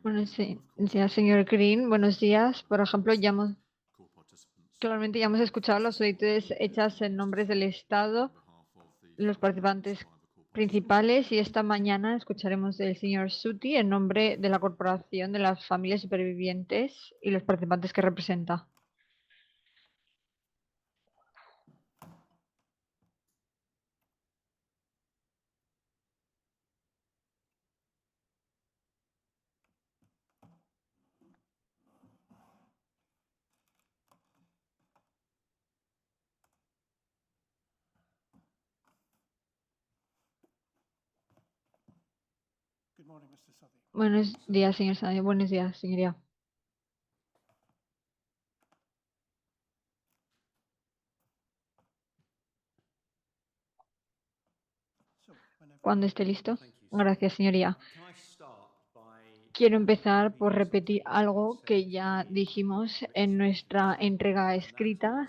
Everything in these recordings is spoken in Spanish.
Buenos días, señor Green. Buenos días. Por ejemplo, claramente ya hemos escuchado las solicitudes hechas en nombres del Estado, los participantes principales, y esta mañana escucharemos del señor Suti en nombre de la Corporación de las Familias Supervivientes y los participantes que representa. Buenos días, señor Sánchez. Buenos días, señoría. Cuando esté listo. Gracias, señoría. Quiero empezar por repetir algo que ya dijimos en nuestra entrega escrita,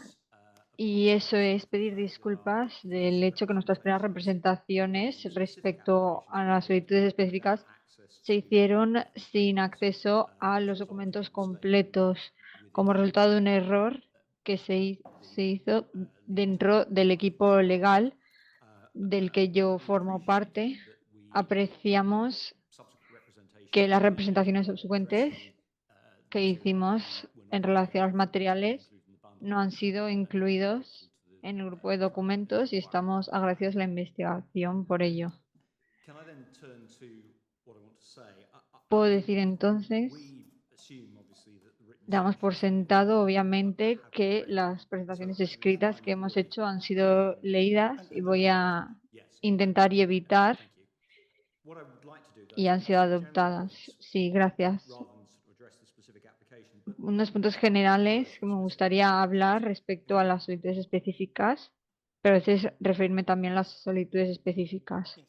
y eso es pedir disculpas del hecho que nuestras primeras representaciones respecto a las solicitudes específicas se hicieron sin acceso a los documentos completos como resultado de un error que se hizo dentro del equipo legal del que yo formo parte. Apreciamos que las representaciones subsecuentes que hicimos en relación a los materiales no han sido incluidos en el grupo de documentos y estamos agradecidos a la investigación por ello. Puedo decir entonces, damos por sentado, obviamente, que las presentaciones escritas que hemos hecho han sido leídas y voy a intentar y evitar y han sido adoptadas. Sí, gracias. Unos puntos generales que me gustaría hablar respecto a las solicitudes específicas, pero a veces referirme también a las solicitudes específicas.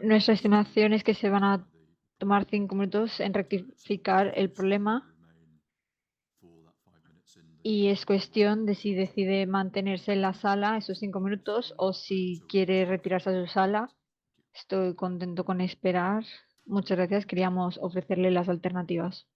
Nuestra estimación es que se van a tomar 5 minutos en rectificar el problema y es cuestión de si decide mantenerse en la sala esos 5 minutos o si quiere retirarse a su sala. Estoy contento con esperar. Muchas gracias. Queríamos ofrecerle las alternativas.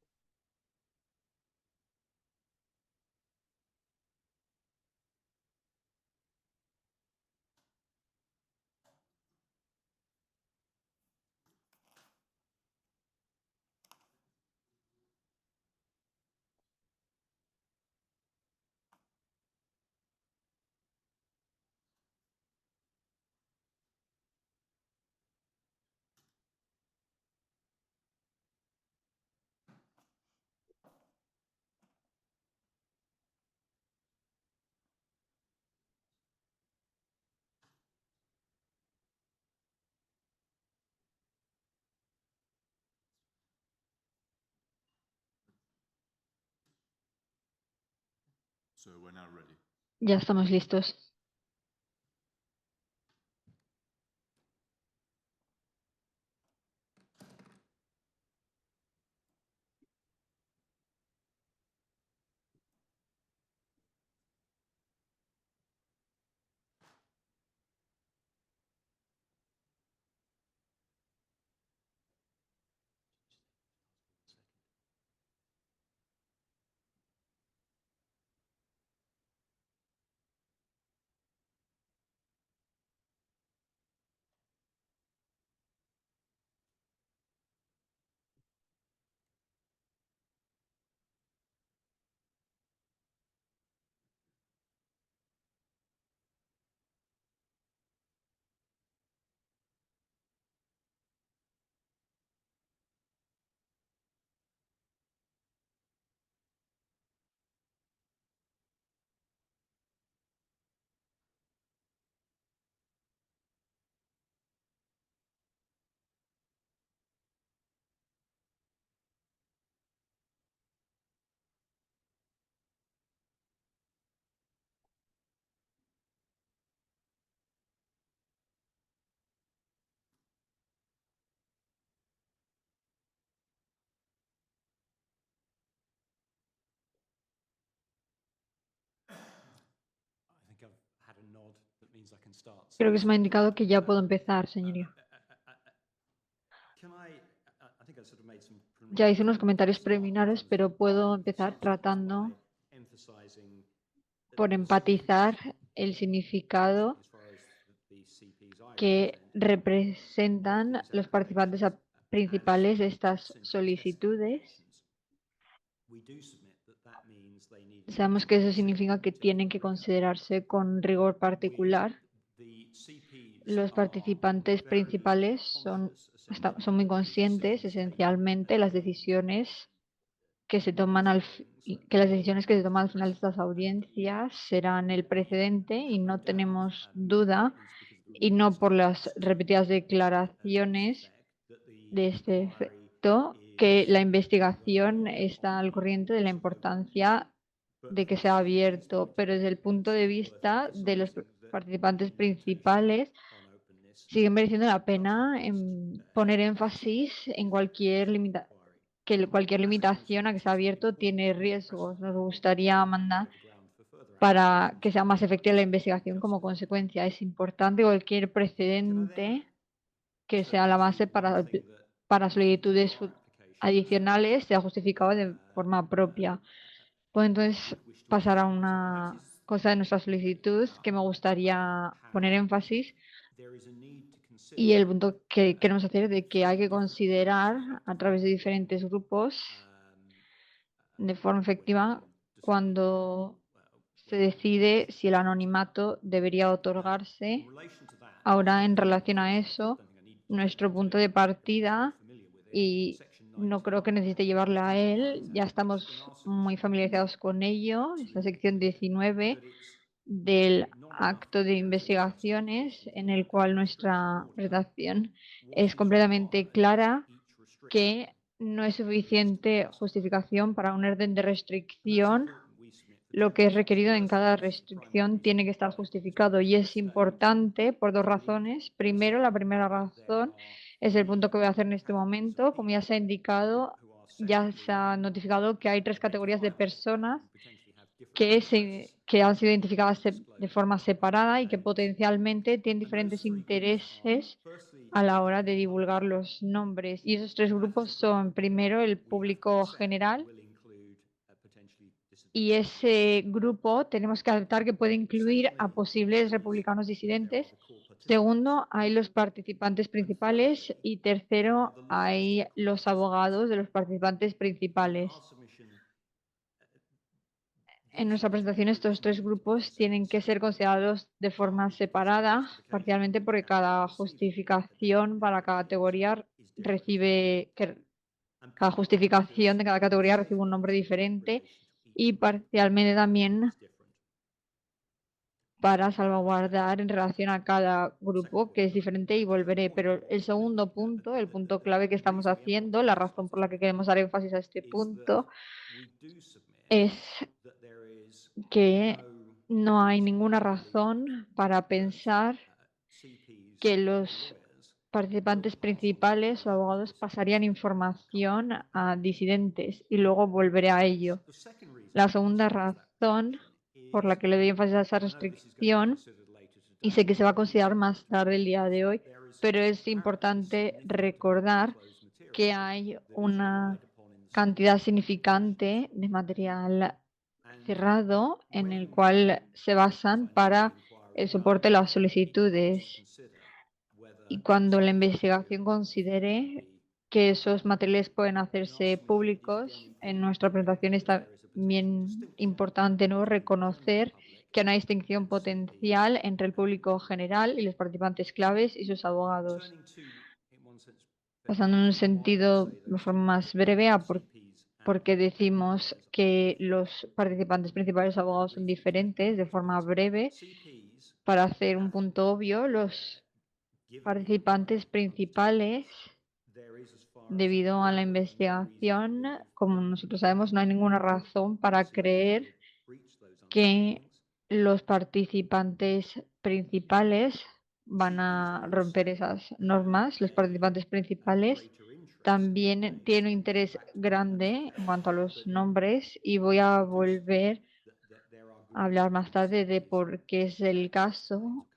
Ya estamos listos. Creo que se me ha indicado que ya puedo empezar, señoría. Ya hice unos comentarios preliminares, pero puedo empezar tratando por empatizar el significado que representan los participantes principales de estas solicitudes. Sabemos que eso significa que tienen que considerarse con rigor particular. Los participantes principales son muy conscientes, esencialmente, las decisiones que se toman que las decisiones que se toman al final de estas audiencias serán el precedente y no tenemos duda, y no por las repetidas declaraciones de este efecto, que la investigación está al corriente de la importancia de que sea abierto, pero desde el punto de vista de los participantes principales, sigue mereciendo la pena poner énfasis en que cualquier limitación a que sea abierto tiene riesgos. Nos gustaría mandar para que sea más efectiva la investigación como consecuencia. Es importante cualquier precedente que sea la base para solicitudes adicionales sea justificado de forma propia. Puedo entonces pasar a una cosa de nuestra solicitud que me gustaría poner énfasis, y el punto que queremos hacer es de que hay que considerar a través de diferentes grupos de forma efectiva cuando se decide si el anonimato debería otorgarse. Ahora, en relación a eso, nuestro punto de partida, y no creo que necesite llevarle a él, ya estamos muy familiarizados con ello, es la sección 19 del acto de investigaciones, en el cual nuestra redacción es completamente clara que no es suficiente justificación para un orden de restricción lo que es requerido en cada restricción tiene que estar justificado y es importante por dos razones. Primero, la primera razón es el punto que voy a hacer en este momento. Como ya se ha indicado, ya se ha notificado que hay tres categorías de personas que han sido identificadas de forma separada y que potencialmente tienen diferentes intereses a la hora de divulgar los nombres. Y esos tres grupos son, primero, el público general, y ese grupo tenemos que aceptar que puede incluir a posibles republicanos disidentes. Segundo, hay los participantes principales y tercero, hay los abogados de los participantes principales. En nuestra presentación, estos tres grupos tienen que ser considerados de forma separada, parcialmente porque cada justificación para cada categoría cada justificación de cada categoría recibe un nombre diferente y parcialmente también para salvaguardar en relación a cada grupo, que es diferente y volveré. Pero el segundo punto, el punto clave que estamos haciendo, la razón por la que queremos dar énfasis a este punto, es que no hay ninguna razón para pensar que los participantes principales o abogados pasarían información a disidentes y luego volveré a ello. La segunda razón por la que le doy énfasis a esa restricción, y sé que se va a considerar más tarde el día de hoy, pero es importante recordar que hay una cantidad significante de material cerrado en el cual se basan para el soporte de las solicitudes. Y cuando la investigación considere que esos materiales pueden hacerse públicos, en nuestra presentación está bien importante, ¿no?, reconocer que hay una distinción potencial entre el público general y los participantes claves y sus abogados. Pasando en un sentido de forma más breve a por qué decimos que los participantes principales abogados son diferentes, de forma breve, para hacer un punto obvio, los participantes principales, debido a la investigación, como nosotros sabemos, no hay ninguna razón para creer que los participantes principales van a romper esas normas. Los participantes principales también tienen un interés grande en cuanto a los nombres y voy a volver a hablar más tarde de por qué es el caso,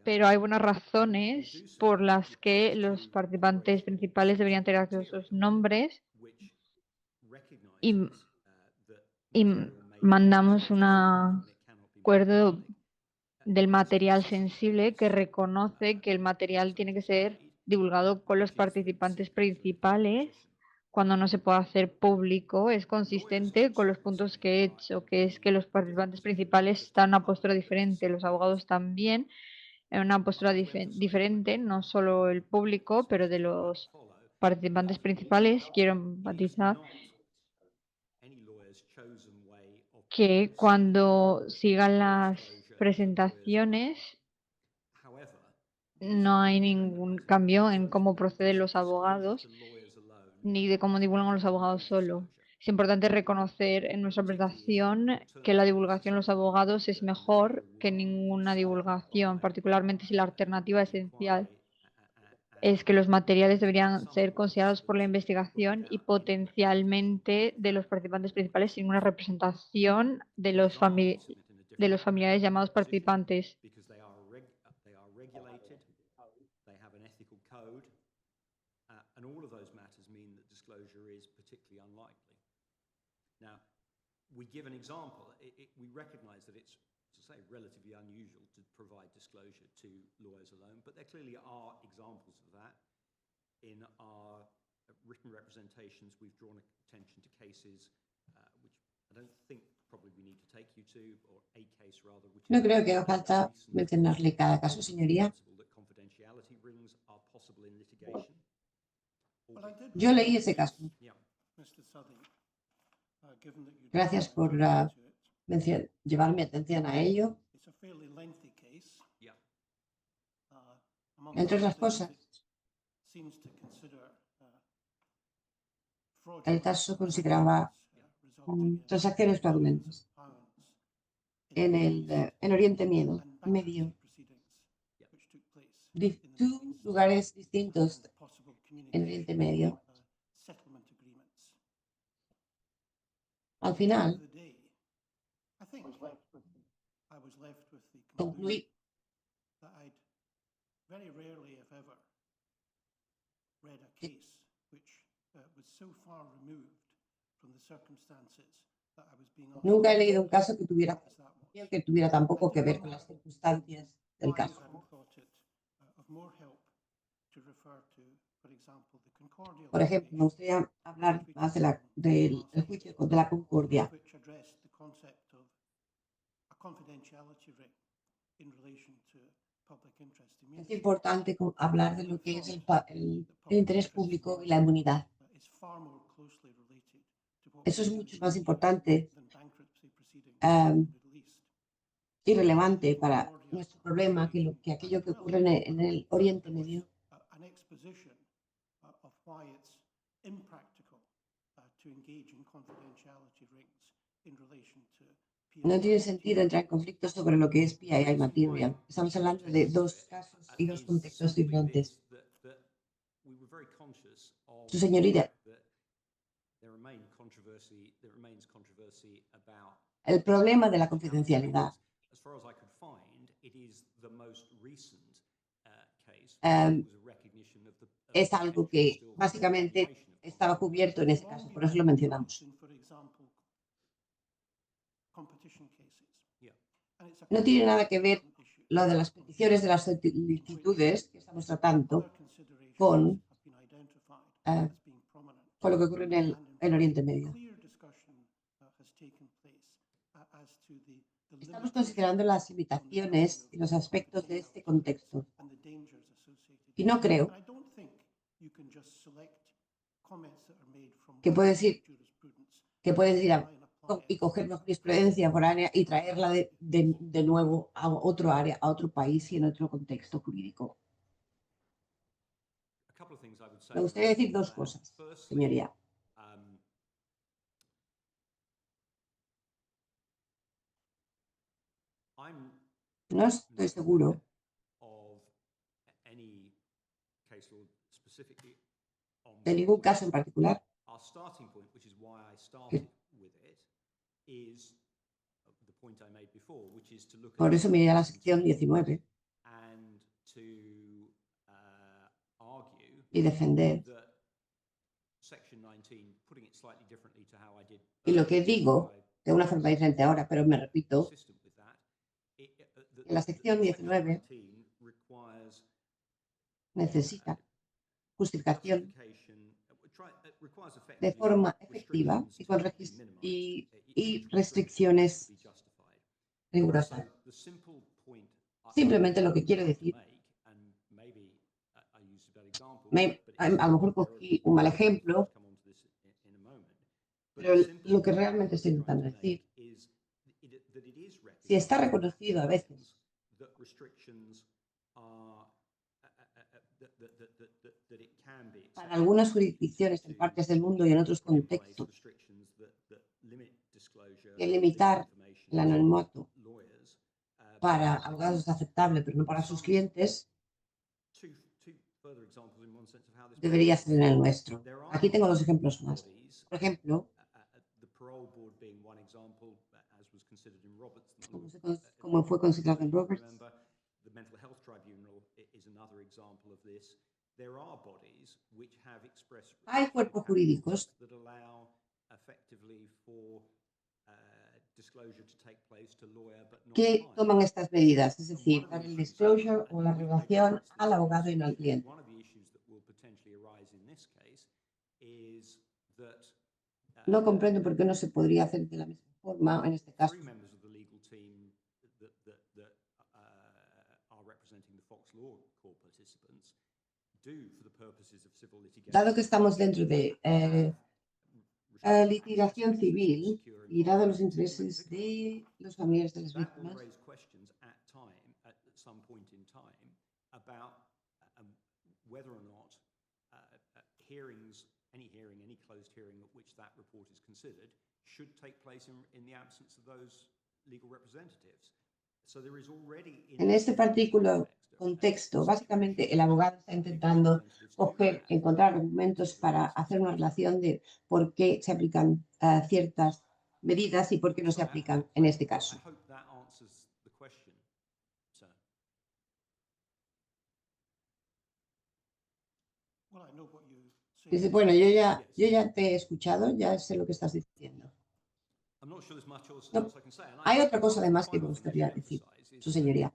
pero hay buenas razones por las que los participantes principales deberían tener acceso a sus nombres y, y mandamos un acuerdo del material sensible que reconoce que el material tiene que ser divulgado con los participantes principales cuando no se puede hacer público. Es consistente con los puntos que he hecho, que es que los participantes principales están en una postura diferente, los abogados también en una postura diferente, no solo el público, pero de los participantes principales. Quiero enfatizar que cuando sigan las presentaciones no hay ningún cambio en cómo proceden los abogados ni de cómo divulgan los abogados solo. Es importante reconocer en nuestra presentación que la divulgación de los abogados es mejor que ninguna divulgación, particularmente si la alternativa esencial es que los materiales deberían ser considerados por la investigación y potencialmente de los participantes principales sin una representación de los familiares llamados participantes. We give an example. We recognize that it's, to say, relatively unusual to provide disclosure to lawyers alone, but there clearly are examples of that. In our written representations, we've drawn attention to cases which I don't think probably we need to take you to, or a case rather, which no creo que haga falta mencionarle cada caso, señoría. Yo leí ese caso. Gracias por llevar mi atención a ello. Entre otras cosas, el caso consideraba transacciones fraudulentas. en Oriente Medio, dos lugares distintos en Oriente Medio. Al final, concluí nunca he leído un caso que tuviera tampoco que ver con las circunstancias del caso. Por ejemplo, me gustaría hablar más del juicio de la Concordia. Es importante hablar de lo que es el interés público y la inmunidad. Eso es mucho más importante y relevante para nuestro problema que aquello que ocurre en el Oriente Medio. No tiene sentido entrar en conflicto sobre lo que es PII material. Estamos hablando de dos casos y dos contextos diferentes. Su señoría, el problema de la confidencialidad es algo que básicamente estaba cubierto en ese caso, por eso lo mencionamos. No tiene nada que ver lo de las peticiones de las solicitudes que estamos tratando con lo que ocurre en el Oriente Medio. Estamos considerando las limitaciones y los aspectos de este contexto. Y no creo que puedes ir y coger la jurisprudencia foránea y traerla de nuevo a otro área, a otro país y en otro contexto jurídico. Me gustaría decir dos cosas, señoría. No estoy seguro de ningún caso en particular por eso me iré a la sección 19 y defender. Y lo que digo de una forma diferente ahora, pero me repito, en la sección 19 necesita justificación de forma efectiva y restricciones rigurosas. Simplemente lo que quiero decir, a lo mejor cogí un mal ejemplo, pero lo que realmente estoy intentando decir, si está reconocido a veces para algunas jurisdicciones en partes del mundo y en otros contextos, que limitar el anonimato para abogados es aceptable, pero no para sus clientes, debería ser en el nuestro. Aquí tengo dos ejemplos más. Por ejemplo, como fue considerado en Roberts, hay cuerpos jurídicos que toman estas medidas, es decir, dar el disclosure o la revelación al abogado y no al cliente. No comprendo por qué no se podría hacer de la misma forma en este caso. Dado que estamos dentro de litigación civil y dado los intereses de los familiares de las víctimas, any closed hearing at which that report is considered should take place in the absence of those En este contexto, básicamente el abogado está intentando encontrar argumentos para hacer una relación de por qué se aplican ciertas medidas y por qué no se aplican en este caso. Dice, bueno, yo ya te he escuchado, ya sé lo que estás diciendo. No, hay otra cosa además que me gustaría decir, Su Señoría.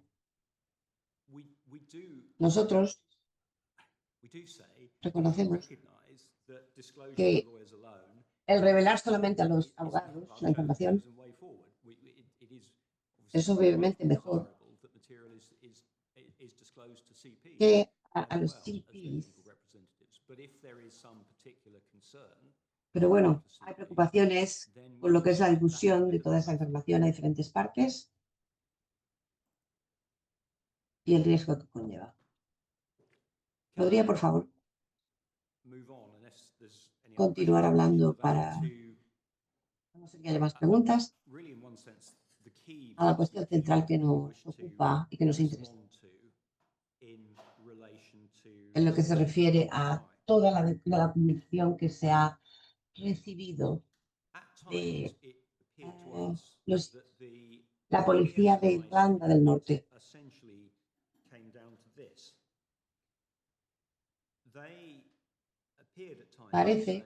Nosotros reconocemos que el revelar solamente a los abogados la información es obviamente mejor que a los CPs. Pero bueno, hay preocupaciones por lo que es la difusión de toda esa información a diferentes partes y el riesgo que conlleva. ¿Podría, por favor, continuar hablando para no sé si haya más preguntas a la cuestión central que nos ocupa y que nos interesa? En lo que se refiere a toda la comunicación que se ha recibido de la policía de Irlanda del Norte. Parece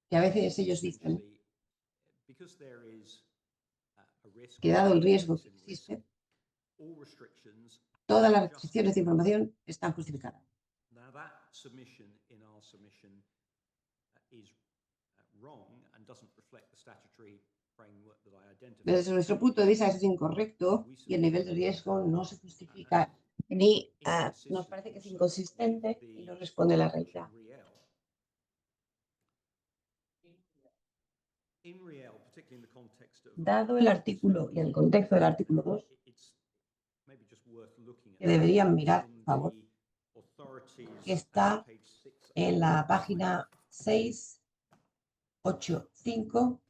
que a veces ellos dicen que dado el riesgo que existe, todas las restricciones de información están justificadas. Desde nuestro punto de vista eso es incorrecto y el nivel de riesgo no se justifica ni nos parece que es inconsistente y no responde a la realidad. Dado el artículo y el contexto del artículo 2, que deberían mirar, por favor, que está en la página 685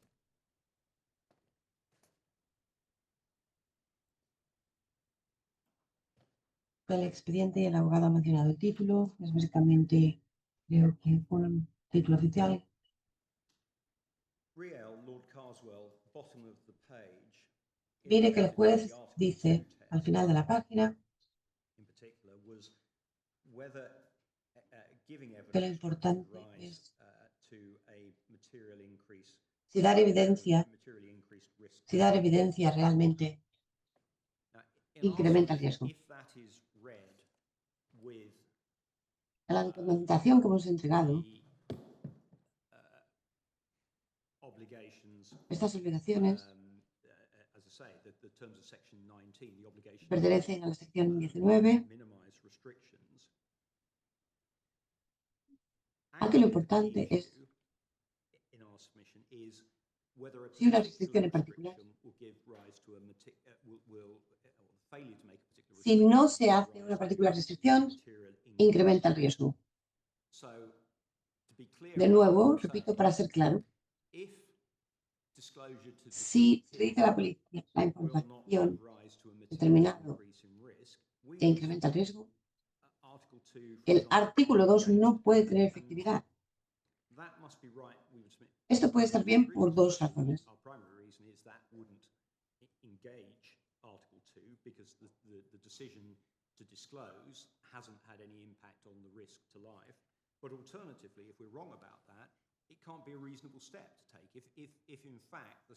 del expediente y el abogado ha mencionado el título. Es básicamente, creo que un título oficial. Mire que el juez dice al final de la página que lo importante es si dar evidencia realmente incrementa el riesgo. En la documentación que hemos entregado, estas obligaciones pertenecen a la sección 19, aunque lo importante es si una restricción en particular, si no se hace una particular restricción, incrementa el riesgo. De nuevo, repito para ser claro, si se dice a la policía la información determinada e incrementa el riesgo, el artículo 2 no puede tener efectividad. Esto puede estar bien por dos razones.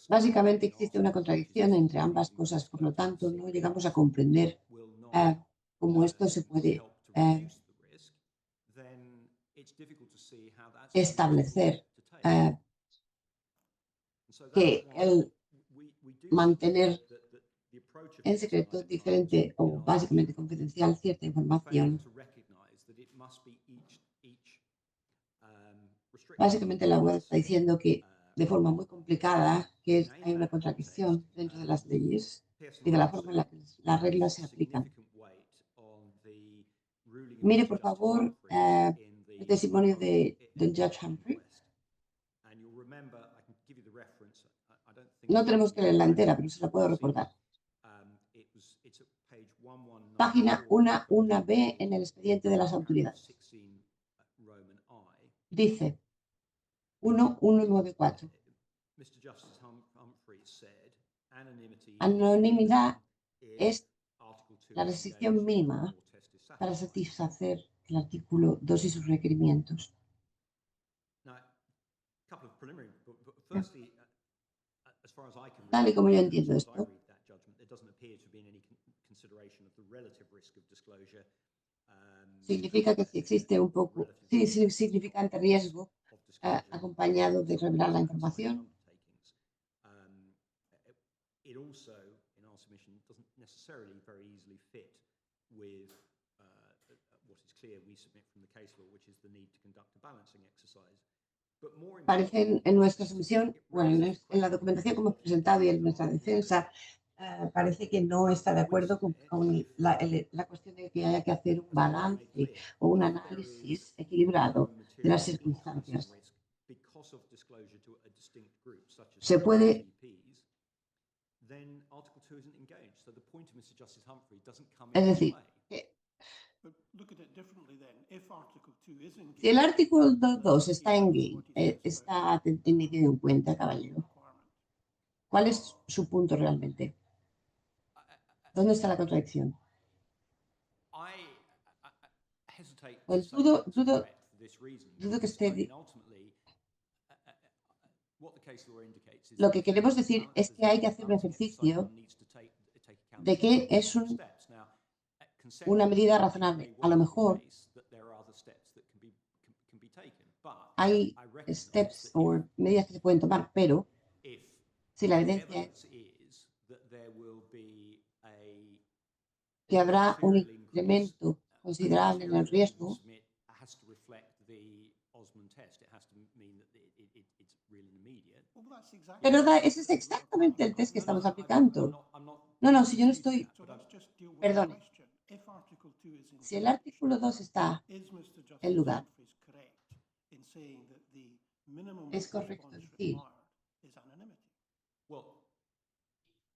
Básicamente existe una contradicción entre ambas cosas, por lo tanto no llegamos a comprender cómo esto se puede establecer que el mantener en secreto diferente o básicamente confidencial cierta información. Básicamente la web está diciendo que de forma muy complicada que hay una contradicción dentro de las leyes y de la forma en la que las reglas se aplican. Mire, por favor, el testimonio del Judge Humphrey. No tenemos que leerla entera, pero se la puedo recordar. Página 1B en el expediente de las autoridades. Dice 1194. Anonimidad es la restricción mínima para satisfacer el artículo 2 y sus requerimientos. Tal y como yo entiendo esto, significa que si existe un poco, significante riesgo acompañado de revelar la información. It also, in our submission, doesn't necessarily very easily fit with what is clear we submit from the case law, which is the need to conduct a balancing exercise. Parece en nuestra submisión, bueno, en la documentación que hemos presentado y en nuestra defensa, parece que no está de acuerdo con la cuestión de que haya que hacer un balance o un análisis equilibrado de las circunstancias. Se puede. Es decir, si el artículo 2 está está tenido en cuenta, caballero, ¿cuál es su punto realmente? ¿Dónde está la contradicción? Pues dudo que esté. Lo que queremos decir es que hay que hacer un ejercicio de qué es una medida razonable. A lo mejor hay steps o medidas que se pueden tomar, pero si la evidencia es que habrá un incremento considerable en el riesgo, pero ese es exactamente el test que estamos aplicando. No, si yo no estoy. Perdone. Si el artículo 2 está en lugar, es correcto decir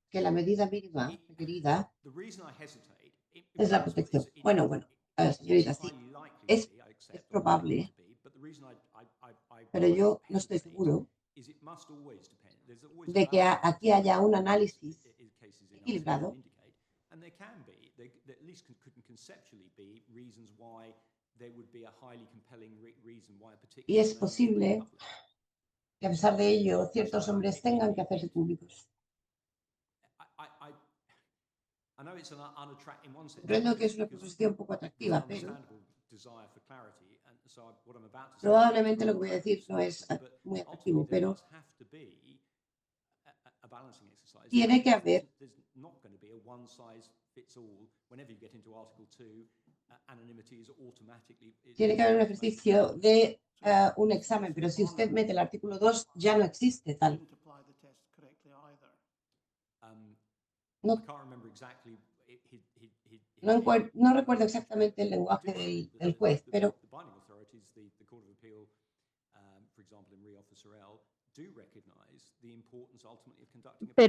que la medida mínima requerida es la protección. Bueno, señorita, sí, es probable, pero yo no estoy seguro de que aquí haya un análisis equilibrado. Y es posible que a pesar de ello ciertos hombres tengan que hacerse públicos. Comprendo que es una proposición poco atractiva, pero probablemente lo que voy a decir no es muy atractivo, pero tiene que haber un ejercicio de un examen, pero si usted mete el artículo 2 ya no existe tal. No recuerdo exactamente el lenguaje del juez, pero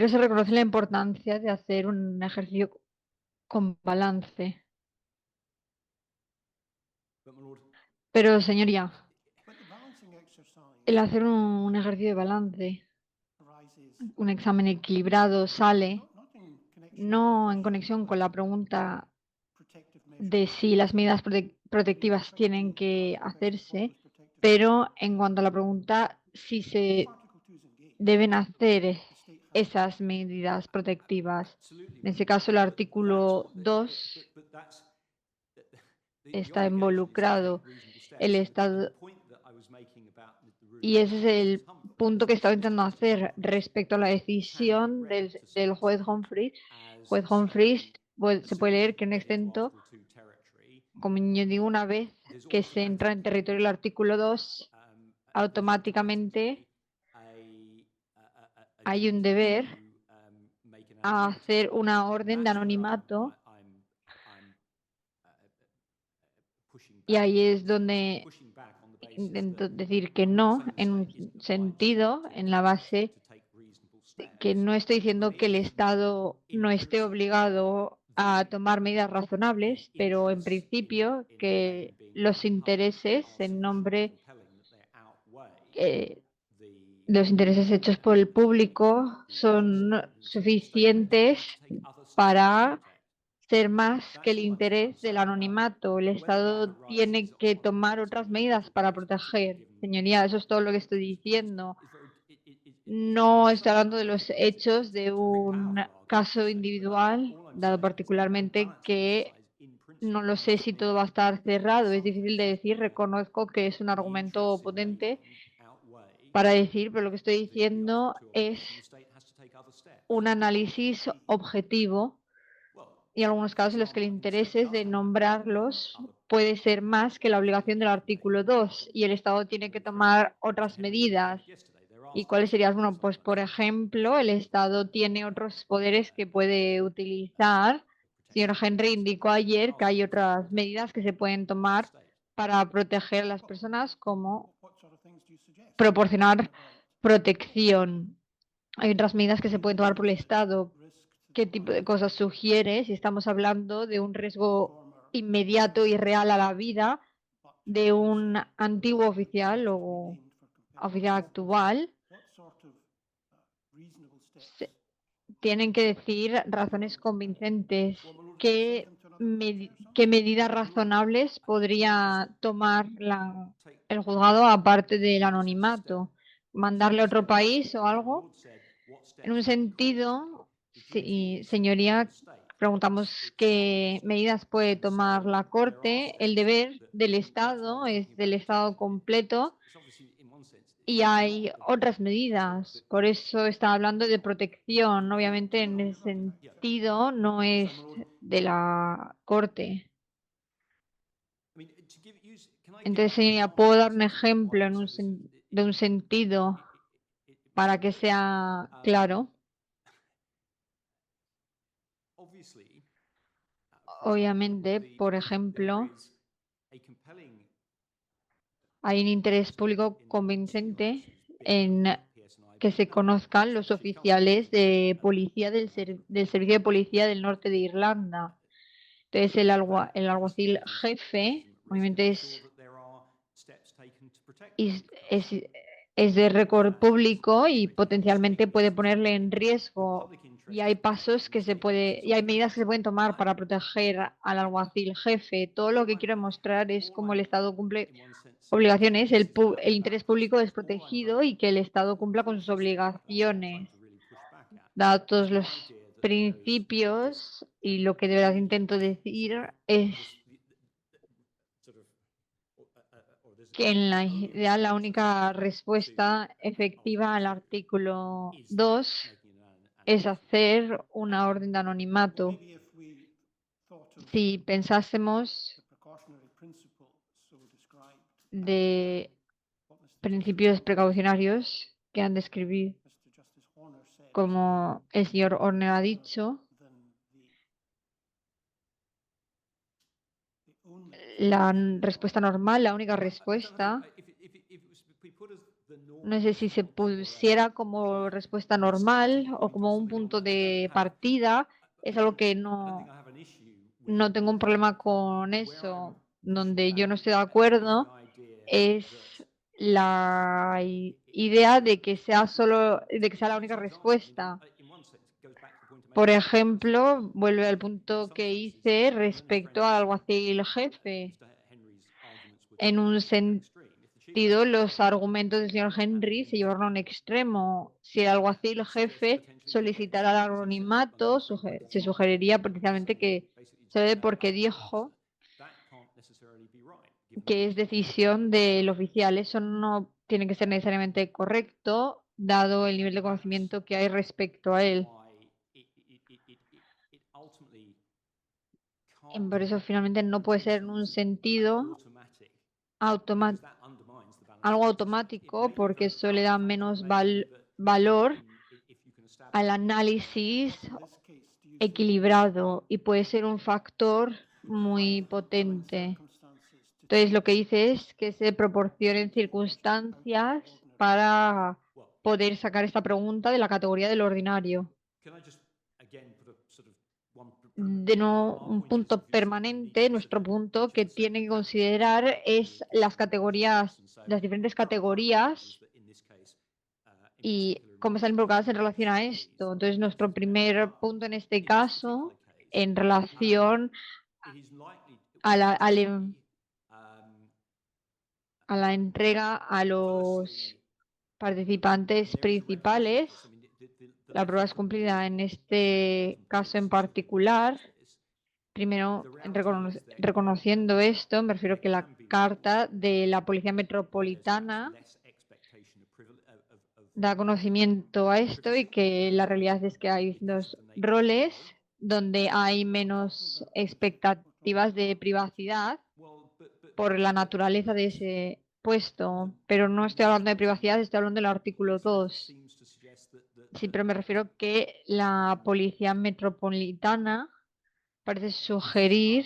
se reconoce la importancia de hacer un ejercicio con balance. Pero, señoría, el hacer un ejercicio de balance, un examen equilibrado, sale no en conexión con la pregunta de si las medidas protectivas tienen que hacerse, pero en cuanto a la pregunta si se deben hacer esas medidas protectivas. En ese caso, el artículo 2 está involucrado el Estado y ese es el punto que estaba intentando hacer respecto a la decisión del juez Humphreys. Juez Humphreys se puede leer que un exento, como yo digo, una vez que se entra en territorio del artículo 2, automáticamente hay un deber a hacer una orden de anonimato, y ahí es donde intento decir que no, en un sentido, en la base que no estoy diciendo que el Estado no esté obligado a tomar medidas razonables, pero en principio que los intereses en nombre los intereses hechos por el público son suficientes para ser más que el interés del anonimato. El Estado tiene que tomar otras medidas para proteger. Señoría, eso es todo lo que estoy diciendo. No estoy hablando de los hechos de un caso individual, dado particularmente que no lo sé si todo va a estar cerrado. Es difícil de decir. Reconozco que es un argumento potente para decir, pero lo que estoy diciendo es un análisis objetivo y en algunos casos en los que el interés es de nombrarlos puede ser más que la obligación del artículo 2 y el Estado tiene que tomar otras medidas. ¿Y cuáles serían? Bueno, pues por ejemplo, el Estado tiene otros poderes que puede utilizar. Señor Henry indicó ayer que hay otras medidas que se pueden tomar para proteger a las personas, como proporcionar protección. Hay otras medidas que se pueden tomar por el Estado. ¿Qué tipo de cosas sugiere si estamos hablando de un riesgo inmediato y real a la vida de un antiguo oficial o oficial actual? Tienen que decir razones convincentes. ¿Qué medidas razonables podría tomar el juzgado aparte del anonimato? ¿Mandarle a otro país o algo? En un sentido, sí, señoría, preguntamos qué medidas puede tomar la Corte. El deber del Estado es del Estado completo y hay otras medidas. Por eso está hablando de protección. Obviamente, en ese sentido, no es de la Corte. Entonces, señoría, ¿puedo dar un ejemplo de un sentido para que sea claro? Obviamente, por ejemplo, hay un interés público convincente en que se conozcan los oficiales de policía del Servicio de Policía del Norte de Irlanda. Entonces, el alguacil jefe, obviamente, es de récord público y potencialmente puede ponerle en riesgo. Y hay y hay medidas que se pueden tomar para proteger al alguacil jefe. Todo lo que quiero mostrar es cómo el Estado cumple obligaciones, el interés público es protegido y que el Estado cumpla con sus obligaciones. Dados todos los principios y lo que de verdad intento decir es que en la idea la única respuesta efectiva al artículo 2 es hacer una orden de anonimato. Si pensásemos de principios precaucionarios que han descrito, como el señor Horner ha dicho, la respuesta normal, la única respuesta, no sé si se pusiera como respuesta normal o como un punto de partida, es algo que no tengo un problema con eso. Donde yo no estoy de acuerdo es la idea de que sea la única respuesta. Por ejemplo, vuelve al punto que hice respecto al alguacil jefe. En un sentido, los argumentos del señor Henry se llevaron a un extremo. Si el alguacil jefe solicitara el anonimato, se sugeriría potencialmente que se debe porque dijo que es decisión del oficial. Eso no tiene que ser necesariamente correcto, dado el nivel de conocimiento que hay respecto a él. Y por eso finalmente no puede ser en un sentido algo automático, porque eso le da menos valor al análisis equilibrado y puede ser un factor muy potente. Entonces, lo que dice es que se proporcionen circunstancias para poder sacar esta pregunta de la categoría del ordinario. De nuevo, un punto permanente, nuestro punto que tiene que considerar es las categorías, las diferentes categorías y cómo están involucradas en relación a esto. Entonces, nuestro primer punto en este caso, en relación a la entrega a los participantes principales, la prueba es cumplida en este caso en particular. Primero, reconociendo esto, me refiero que la carta de la Policía Metropolitana da conocimiento a esto y que la realidad es que hay dos roles donde hay menos expectativas de privacidad por la naturaleza de ese puesto, pero no estoy hablando de privacidad, estoy hablando del artículo 2. Sí, pero me refiero que la Policía Metropolitana parece sugerir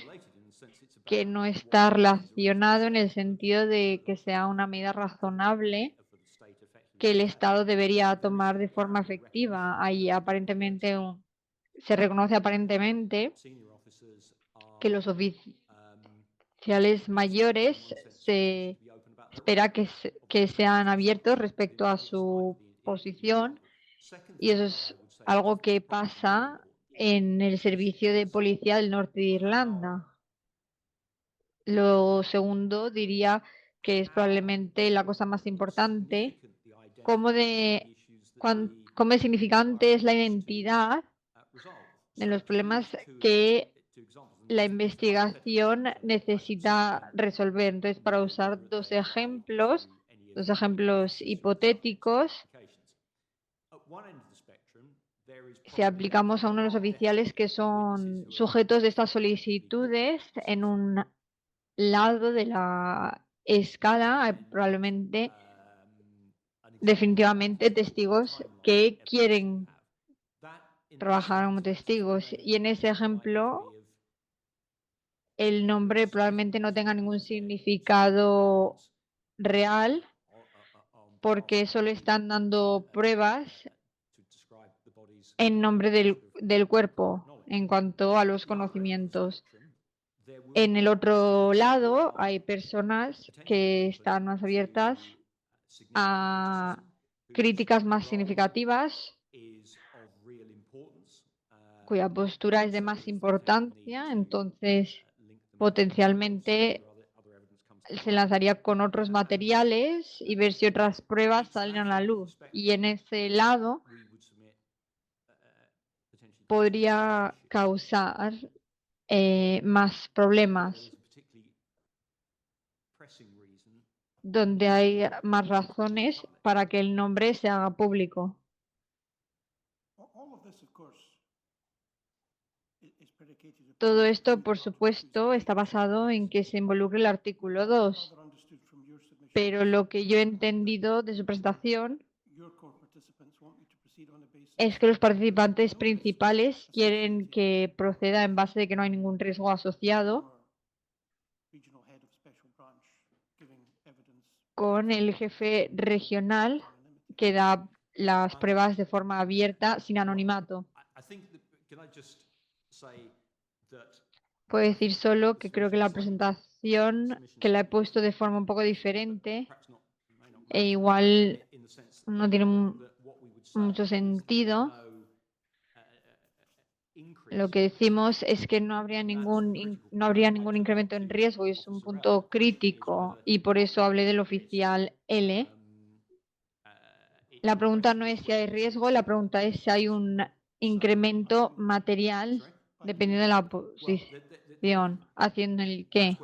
que no está relacionado en el sentido de que sea una medida razonable que el Estado debería tomar de forma efectiva. Ahí aparentemente se reconoce aparentemente que los oficiales mayores se espera que sean abiertos respecto a su posición y eso es algo que pasa en el servicio de policía del norte de Irlanda. Lo segundo diría que es probablemente la cosa más importante, cómo de significante es la identidad de los problemas que la investigación necesita resolver. Entonces, para usar dos ejemplos hipotéticos, si aplicamos a uno de los oficiales que son sujetos de estas solicitudes en un lado de la escala, hay probablemente definitivamente testigos que quieren trabajar como testigos y en ese ejemplo el nombre probablemente no tenga ningún significado real porque solo están dando pruebas en nombre del cuerpo en cuanto a los conocimientos. En el otro lado hay personas que están más abiertas a críticas más significativas, cuya postura es de más importancia, entonces potencialmente se lanzaría con otros materiales y ver si otras pruebas salen a la luz. Y en ese lado podría causar más problemas, donde hay más razones para que el nombre se haga público. Todo esto, por supuesto, está basado en que se involucre el artículo 2, pero lo que yo he entendido de su presentación es que los participantes principales quieren que proceda en base de que no hay ningún riesgo asociado con el jefe regional que da las pruebas de forma abierta sin anonimato. Puedo decir solo que creo que la presentación que la he puesto de forma un poco diferente e igual no tiene mucho sentido. Lo que decimos es que no habría ningún incremento en riesgo y es un punto crítico y por eso hablé del oficial L. La pregunta no es si hay riesgo, la pregunta es si hay un incremento material dependiendo de la posición, haciendo el qué.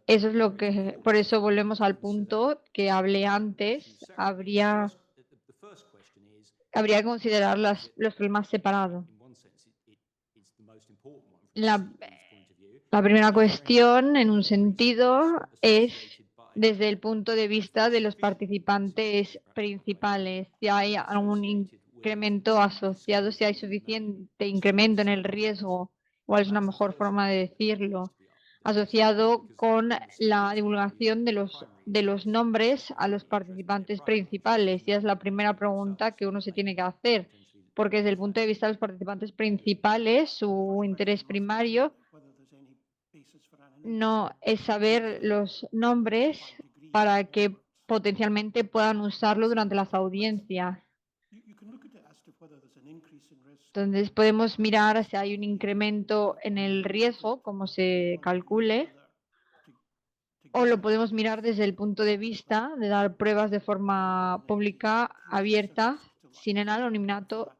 Eso es lo que, por eso volvemos al punto que hablé antes, habría que considerar los problemas separados. La primera cuestión, en un sentido, es desde el punto de vista de los participantes principales. Si hay algún incremento asociado, si hay suficiente incremento en el riesgo, cuál es una mejor forma de decirlo. asociado con la divulgación de los nombres a los participantes principales. Y es la primera pregunta que uno se tiene que hacer, porque desde el punto de vista de los participantes principales, su interés primario no es saber los nombres para que potencialmente puedan usarlo durante las audiencias. Entonces podemos mirar si hay un incremento en el riesgo, como se calcule, o lo podemos mirar desde el punto de vista de dar pruebas de forma pública, abierta, sin el anonimato,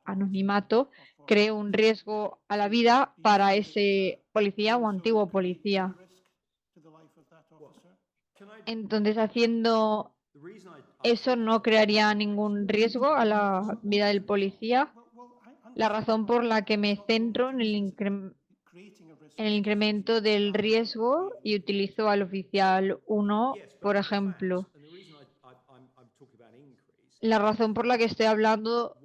cree un riesgo a la vida para ese policía o antiguo policía. Entonces, haciendo eso no crearía ningún riesgo a la vida del policía. La razón por la que me centro en el incremento del riesgo y utilizo al oficial 1, por ejemplo. La razón por la que estoy hablando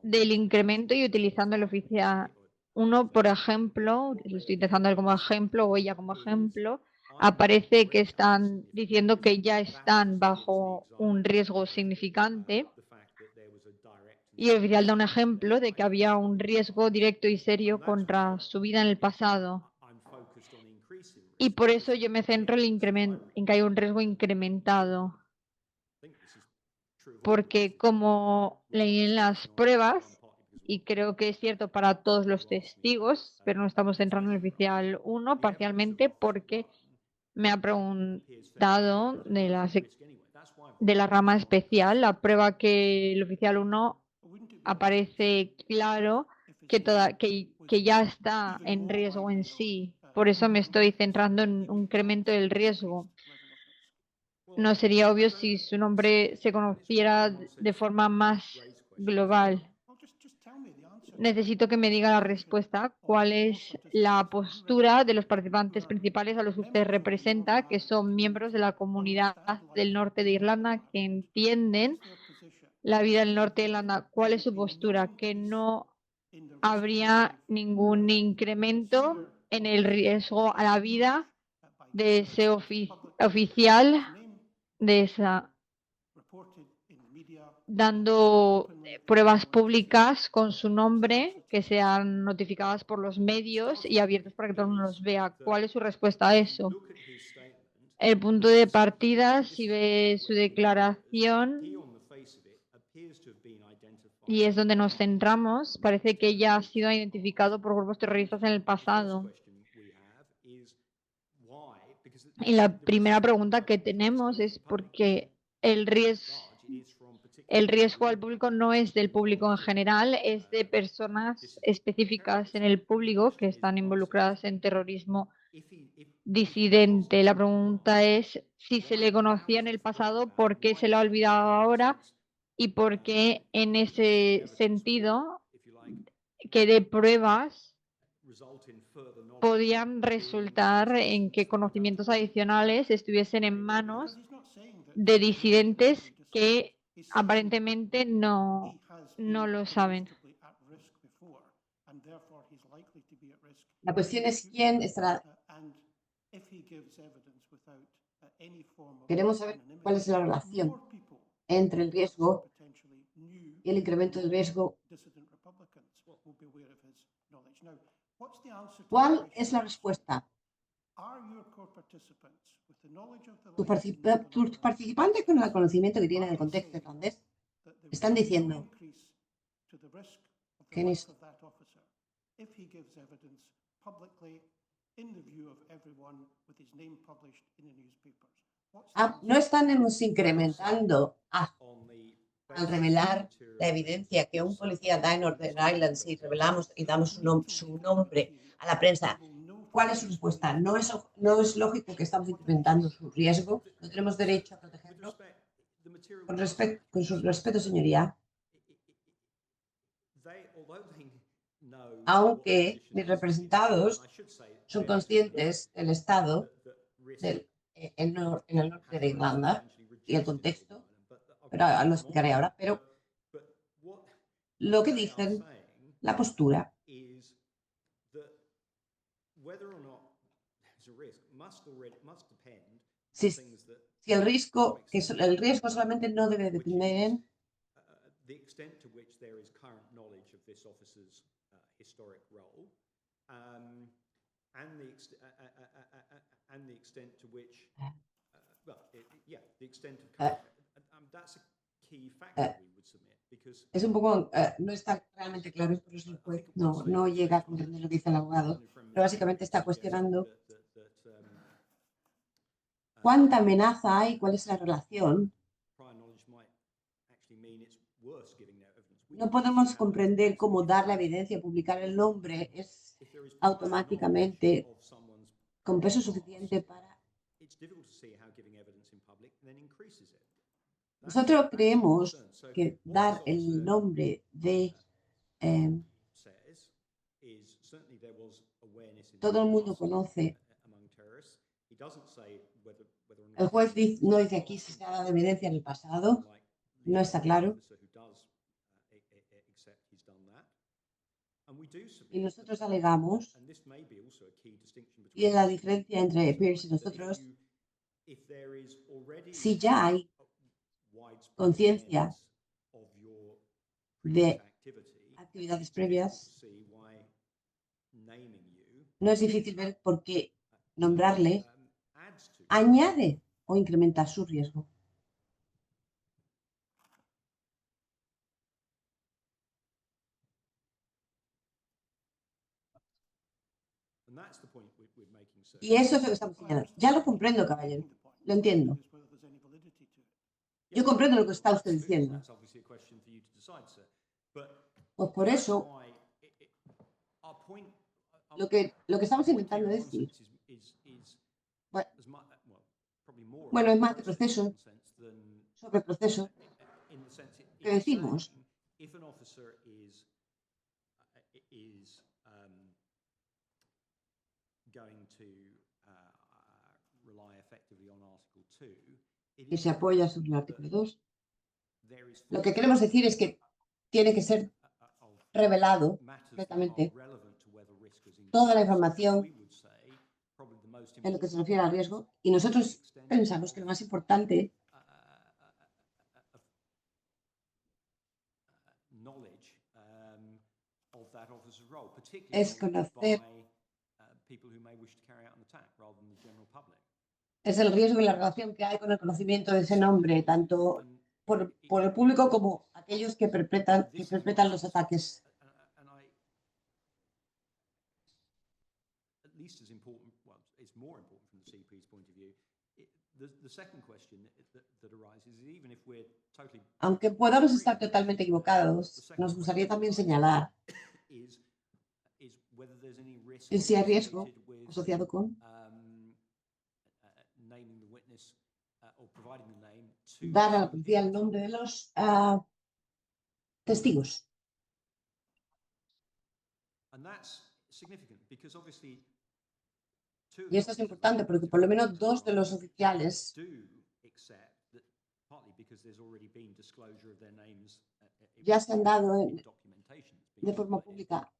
del incremento y utilizando el oficial 1, por ejemplo, lo estoy utilizando como ejemplo o ella como ejemplo, aparece que están diciendo que ya están bajo un riesgo significante. Y el oficial da un ejemplo de que había un riesgo directo y serio contra su vida en el pasado. Y por eso yo me centro en que hay un riesgo incrementado. Porque como leí en las pruebas, y creo que es cierto para todos los testigos, pero no estamos centrando en el oficial 1 parcialmente porque me ha preguntado de la rama especial, la prueba que el oficial 1 aparece claro que ya está en riesgo en sí. Por eso me estoy centrando en un incremento del riesgo. No sería obvio si su nombre se conociera de forma más global. Necesito que me diga la respuesta. ¿Cuál es la postura de los participantes principales a los que usted representa, que son miembros de la comunidad del norte de Irlanda, que entienden la vida del norte de Irlanda? ¿Cuál es su postura? Que no habría ningún incremento en el riesgo a la vida de ese oficial, de esa, dando pruebas públicas con su nombre que sean notificadas por los medios y abiertas para que todo el mundo los vea. ¿Cuál es su respuesta a eso? El punto de partida, si ve su declaración, y es donde nos centramos, parece que ya ha sido identificado por grupos terroristas en el pasado. Y la primera pregunta que tenemos es por qué el riesgo al público no es del público en general, es de personas específicas en el público que están involucradas en terrorismo disidente. La pregunta es si se le conocía en el pasado, por qué se lo ha olvidado ahora y por qué en ese sentido que de pruebas podían resultar en que conocimientos adicionales estuviesen en manos de disidentes que aparentemente no lo saben. La cuestión es quién estará. Queremos saber cuál es la relación entre el riesgo y el incremento del riesgo. ¿Cuál es la respuesta? Tus participantes, con el conocimiento que tienen del contexto irlandés, están diciendo que no estamos incrementando al revelar la evidencia que un policía da en Northern Ireland, si revelamos y damos su nombre a la prensa. ¿Cuál es su respuesta? ¿No es lógico que estamos incrementando su riesgo? ¿No tenemos derecho a protegerlo? Con su respeto, señoría, aunque mis representados son conscientes del estado en el norte de Irlanda y el contexto, pero lo explicaré ahora, pero lo que dicen, la postura, Si el riesgo solamente no debe depender en the extent to which there is current knowledge of this officer's historic role, and the extent to which, the extent of current, that's a key factor we would submit, because es un poco, no está realmente claro, por eso el juez no llega a comprender lo que dice el abogado, pero básicamente está cuestionando cuánta amenaza hay, cuál es la relación. No podemos comprender cómo dar la evidencia, publicar el nombre es automáticamente con peso suficiente para... Nosotros creemos que dar el nombre de... todo el mundo conoce. El juez no dice aquí si se ha dado evidencia en el pasado, no está claro. Y nosotros alegamos, y es la diferencia entre Pierce y nosotros, si ya hay conciencia de actividades previas, no es difícil ver por qué nombrarle añade o incrementa su riesgo. Y eso es lo que estamos señalando. Ya lo comprendo, caballero. Lo entiendo. Yo comprendo lo que está usted diciendo. Pues por eso, lo que estamos intentando decir, bueno, es más de proceso, sobre proceso, que decimos que se apoya sobre el artículo 2. Lo que queremos decir es que tiene que ser revelado completamente toda la información en lo que se refiere al riesgo, y nosotros pensamos que lo más importante es conocer es el riesgo y la relación que hay con el conocimiento de ese nombre, tanto por el público como aquellos que perpetran los ataques. Aunque podamos estar totalmente equivocados, nos gustaría también señalar si hay riesgo asociado con dar a la policía el nombre de los testigos. Y esto es importante porque por lo menos 2 de los oficiales ya se han dado de forma pública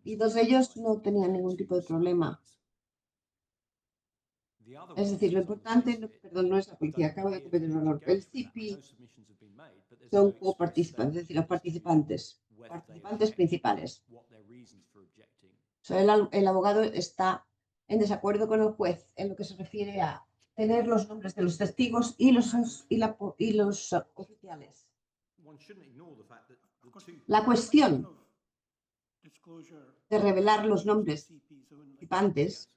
y 2 de ellos no tenían ningún tipo de problema. Es decir, lo importante, no es la policía, acabo de cometer un error. El CP son coparticipantes, es decir, los participantes principales. El abogado está en desacuerdo con el juez en lo que se refiere a tener los nombres de los testigos y los oficiales. La cuestión de revelar los nombres participantes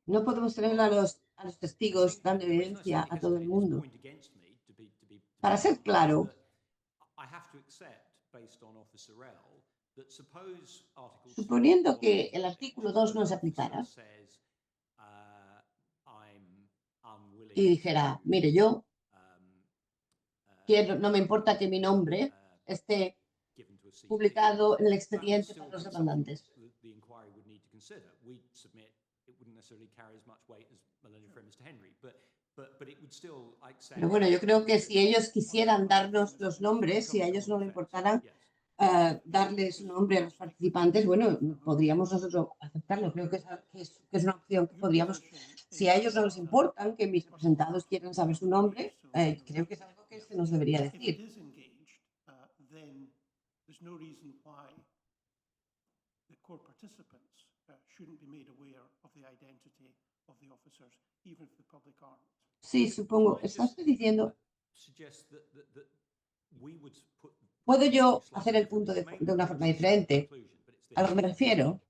no podemos tener a los testigos dando evidencia a todo el mundo. Para ser claro, suponiendo que el artículo 2 no se aplicara y dijera, mire, yo no me importa que mi nombre esté publicado en el expediente para los demandantes. Pero bueno, yo creo que si ellos quisieran darnos los nombres, si a ellos no les importara darles nombre a los participantes, bueno, podríamos nosotros aceptarlo. Creo que es una opción que podríamos, si a ellos no les importan que mis representados quieran saber su nombre, creo que es algo que se nos debería decir. Sí, supongo. ¿Estás diciendo? ¿Puedo yo hacer el punto de una forma diferente? A lo que me refiero,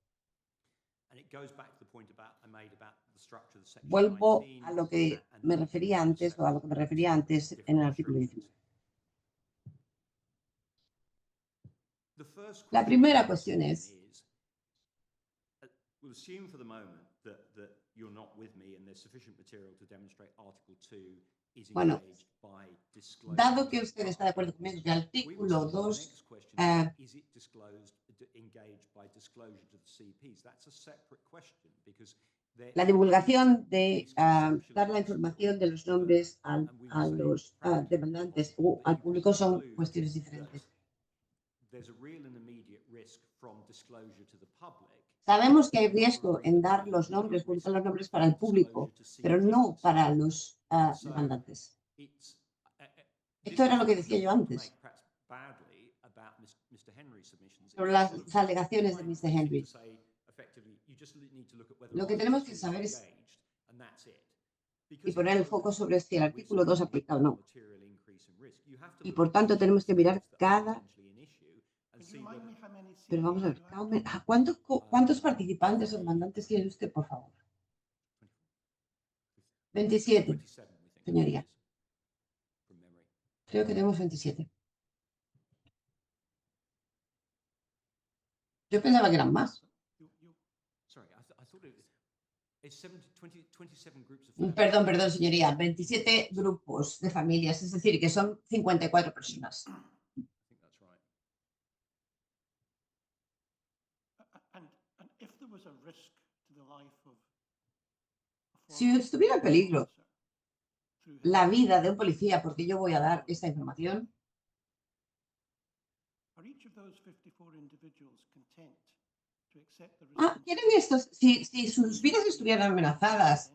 vuelvo a lo que me refería antes o a lo que me refería antes en el artículo 19. La primera cuestión es, bueno, dado que usted está de acuerdo conmigo que el artículo 2 la divulgación de dar la información de los nombres a los demandantes o al público son cuestiones diferentes. Sabemos que hay riesgo en dar los nombres, publicar los nombres para el público, pero no para los demandantes. Esto era lo que decía yo antes, sobre las alegaciones de Mr. Henry. Lo que tenemos que saber es y poner el foco sobre si el artículo 2 aplica o no. Y por tanto tenemos que mirar cada... Pero vamos a ver, ¿cuántos participantes o demandantes tiene usted, por favor? 27, señoría. Creo que tenemos 27. Yo pensaba que eran más. Perdón, señoría. 27 grupos de familias, es decir, que son 54 personas. Si estuviera en peligro la vida de un policía porque yo voy a dar esta información, ¿quieren estos? Si sus vidas estuvieran amenazadas,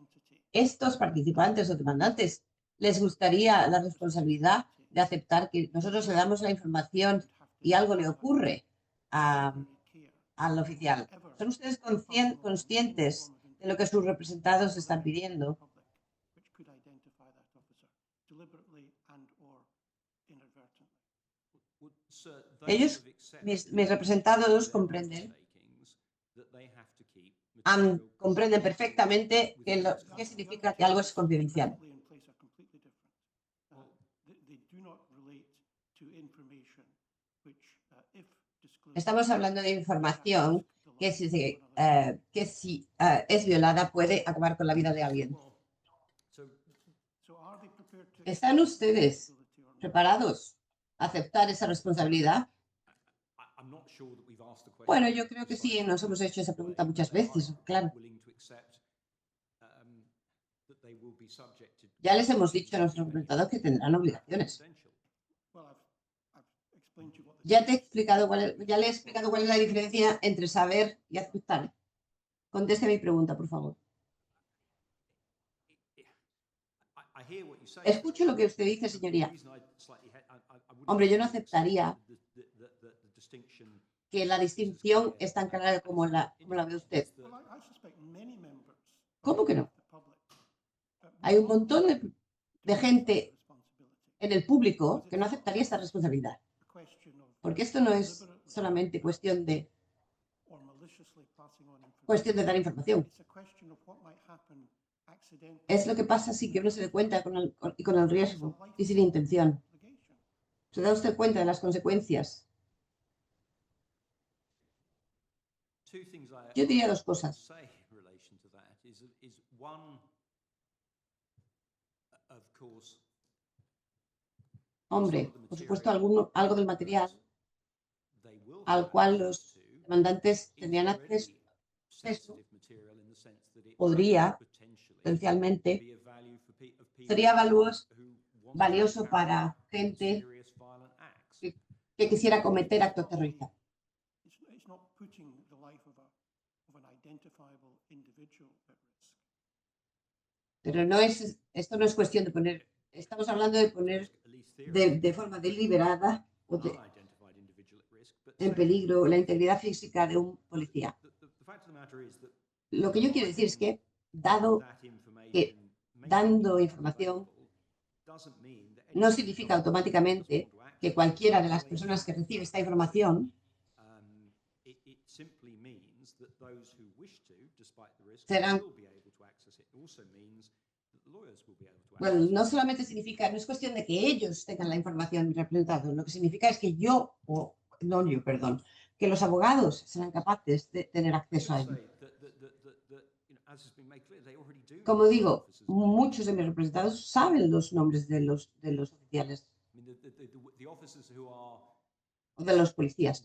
estos participantes o demandantes, ¿les gustaría la responsabilidad de aceptar que nosotros le damos la información y algo le ocurre al oficial? ¿Son ustedes conscientes de lo que sus representados están pidiendo? Ellos, mis representados, comprenden perfectamente qué significa que algo es confidencial. Estamos hablando de información que si es violada puede acabar con la vida de alguien. ¿Están ustedes preparados a aceptar esa responsabilidad? Bueno, yo creo que sí, nos hemos hecho esa pregunta muchas veces, claro. Ya les hemos dicho a nuestros representados que tendrán obligaciones. Ya le he explicado cuál es la diferencia entre saber y aceptar. Conteste mi pregunta, por favor. Escucho lo que usted dice, señoría. Hombre, yo no aceptaría que la distinción es tan clara como la ve usted. ¿Cómo que no? Hay un montón de gente en el público que no aceptaría esta responsabilidad. Porque esto no es solamente cuestión de dar información. Es lo que pasa si que uno se dé cuenta con el riesgo y sin intención. ¿Se da usted cuenta de las consecuencias? Yo diría dos cosas. Hombre, por supuesto, algo del material al cual los demandantes tendrían acceso eso podría potencialmente sería valioso para gente que quisiera cometer actos terroristas. Pero esto no es cuestión de poner, estamos hablando de poner de forma deliberada o en peligro la integridad física de un policía. Lo que yo quiero decir es que, dando información, no significa automáticamente que cualquiera de las personas que recibe esta información serán... Bueno, no solamente significa, no es cuestión de que ellos tengan la información representada, lo que significa es que que los abogados serán capaces de tener acceso a ello. Como digo, muchos de mis representados saben los nombres de los oficiales o de los policías.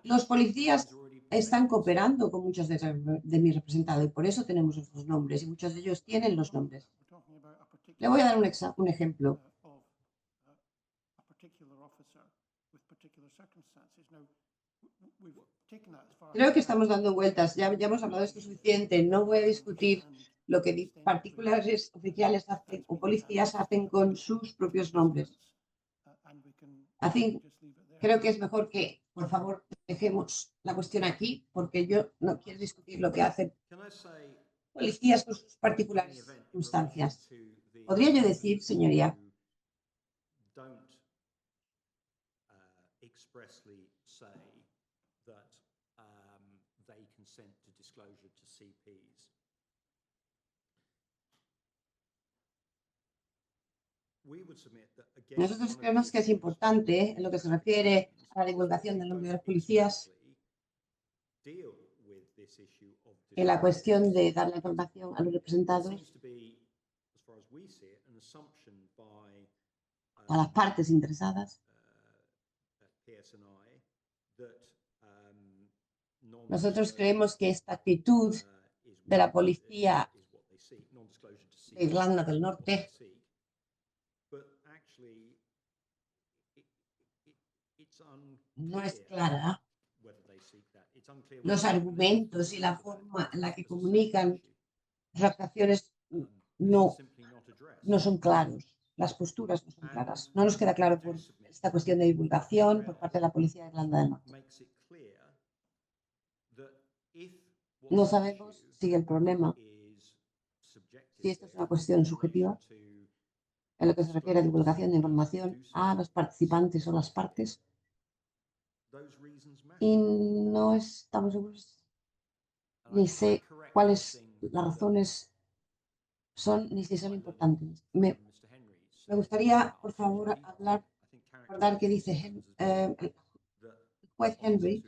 Los policías están cooperando con muchos de mis representados y por eso tenemos esos nombres y muchos de ellos tienen los nombres. Le voy a dar un ejemplo. Creo que estamos dando vueltas, ya hemos hablado de esto suficiente, no voy a discutir lo que particulares oficiales hacen o policías hacen con sus propios nombres. Así, creo que es mejor que, por favor, dejemos la cuestión aquí, porque yo no quiero discutir lo que hacen policías con sus particulares circunstancias. ¿Podría yo decir, señoría, nosotros creemos que es importante, en lo que se refiere a la divulgación del nombre de los policías, en la cuestión de dar la información a los representados, a las partes interesadas. Nosotros creemos que esta actitud de la policía de Irlanda del Norte no es clara. Los argumentos y la forma en la que comunican sus actuaciones no son claros. Las posturas no son claras. No nos queda claro por esta cuestión de divulgación por parte de la policía de Irlanda del Norte. No sabemos si el problema, si esto es una cuestión subjetiva, en lo que se refiere a divulgación de información a los participantes o las partes, y no estamos seguros ni sé cuáles las razones son ni si son importantes. Me gustaría, por favor, recordar que dice el juez Henry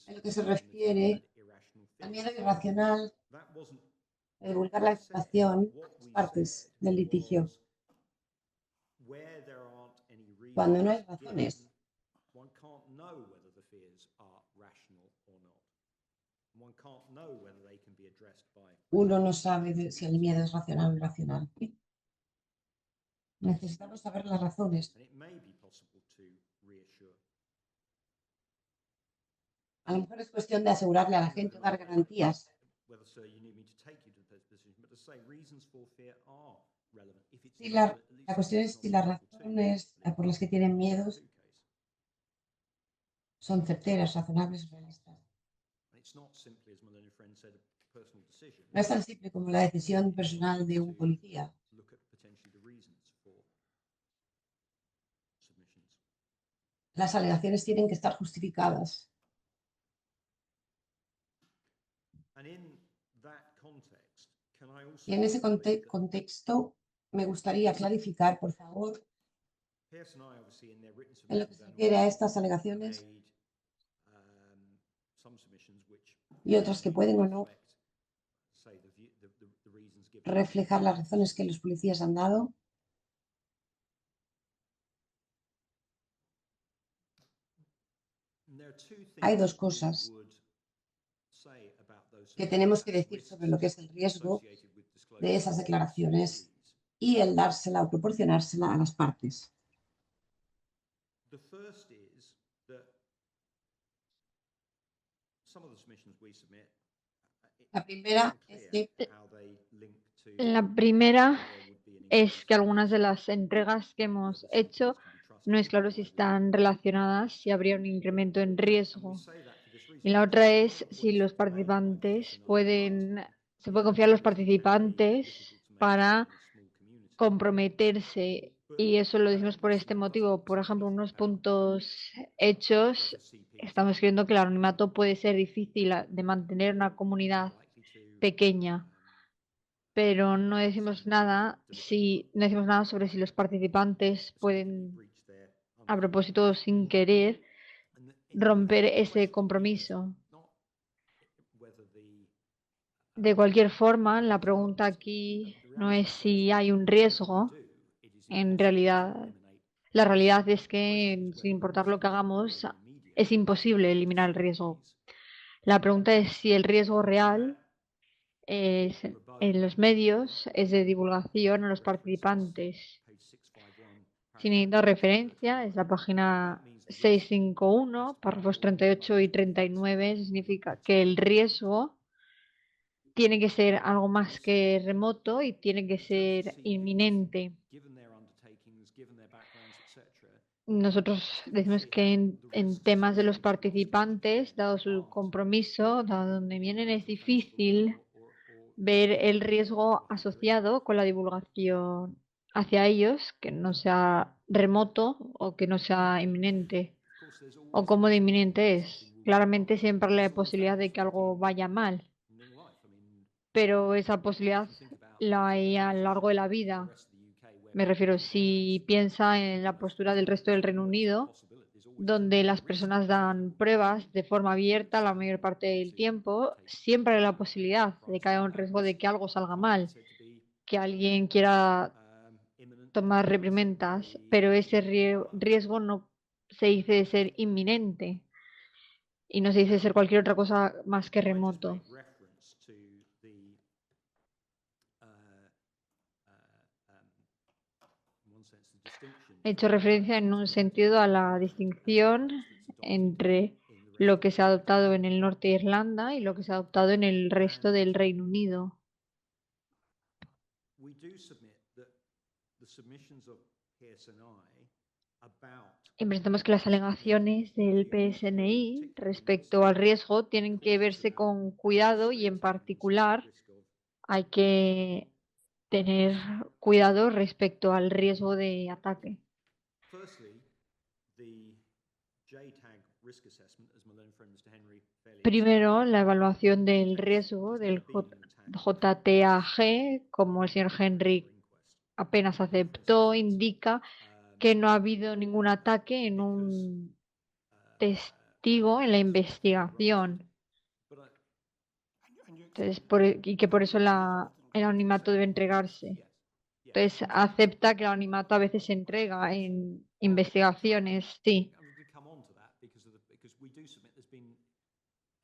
en lo que se refiere al miedo irracional de divulgar la información a las partes del litigio. Cuando no hay razones, uno no sabe si el miedo es racional o irracional. Necesitamos saber las razones. A lo mejor es cuestión de asegurarle a la gente o dar garantías. Si la cuestión es si las razones por las que tienen miedos son certeras, razonables o realistas. No es tan simple como la decisión personal de un policía. Las alegaciones tienen que estar justificadas. Y en ese contexto me gustaría clarificar, por favor, en lo que se refiere a estas alegaciones y otras que pueden o no reflejar las razones que los policías han dado. Hay dos cosas que tenemos que decir sobre lo que es el riesgo de esas declaraciones y el dársela o proporcionársela a las partes. La primera es que algunas de las entregas que hemos hecho no es claro si están relacionadas, si habría un incremento en riesgo. Y la otra es si los participantes se puede confiar en los participantes para comprometerse. Y eso lo decimos por este motivo. Por ejemplo, unos puntos hechos, estamos escribiendo que el anonimato puede ser difícil de mantener una comunidad pequeña, pero no decimos nada sobre si los participantes pueden, a propósito, sin querer, romper ese compromiso. De cualquier forma, la pregunta aquí no es si hay un riesgo. En realidad, la realidad es que, sin importar lo que hagamos, es imposible eliminar el riesgo. La pregunta es si el riesgo real es en los medios es de divulgación a los participantes. Sin ninguna referencia, es la página 651, párrafos 38 y 39, significa que el riesgo tiene que ser algo más que remoto y tiene que ser inminente. Nosotros decimos que en temas de los participantes, dado su compromiso, dado donde vienen, es difícil ver el riesgo asociado con la divulgación hacia ellos, que no sea remoto o que no sea inminente. O cómo de inminente es. Claramente siempre hay la posibilidad de que algo vaya mal, pero esa posibilidad la hay a lo largo de la vida. Me refiero, si piensa en la postura del resto del Reino Unido, donde las personas dan pruebas de forma abierta la mayor parte del tiempo, siempre hay la posibilidad de que haya un riesgo de que algo salga mal, que alguien quiera tomar reprimendas, pero ese riesgo no se dice de ser inminente y no se dice de ser cualquier otra cosa más que remoto. He hecho referencia en un sentido a la distinción entre lo que se ha adoptado en el norte de Irlanda y lo que se ha adoptado en el resto del Reino Unido. Y presentamos que las alegaciones del PSNI respecto al riesgo tienen que verse con cuidado y en particular hay que tener cuidado respecto al riesgo de ataque. Primero, la evaluación del riesgo del JTAG, como el señor Henry apenas aceptó, indica que no ha habido ningún ataque en un testigo en la investigación. Entonces, y que por eso el anonimato debe entregarse. Entonces, acepta que el anonimato a veces se entrega en investigaciones, sí.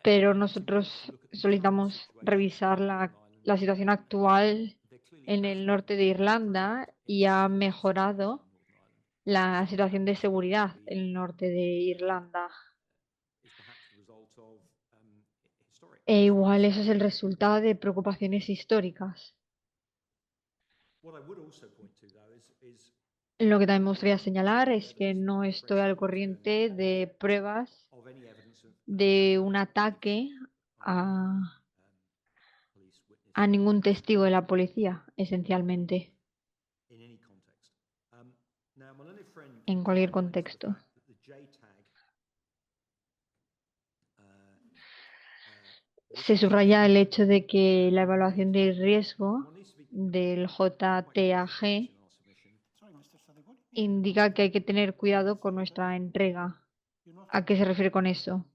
Pero nosotros solicitamos revisar la situación actual en el norte de Irlanda y ha mejorado la situación de seguridad en el norte de Irlanda. E igual eso es el resultado de preocupaciones históricas. Lo que también me gustaría señalar es que no estoy al corriente de pruebas de un ataque a ningún testigo de la policía, esencialmente, en cualquier contexto. Se subraya el hecho de que la evaluación de riesgo del JTAG indica que hay que tener cuidado con nuestra entrega. ¿A qué se refiere con eso?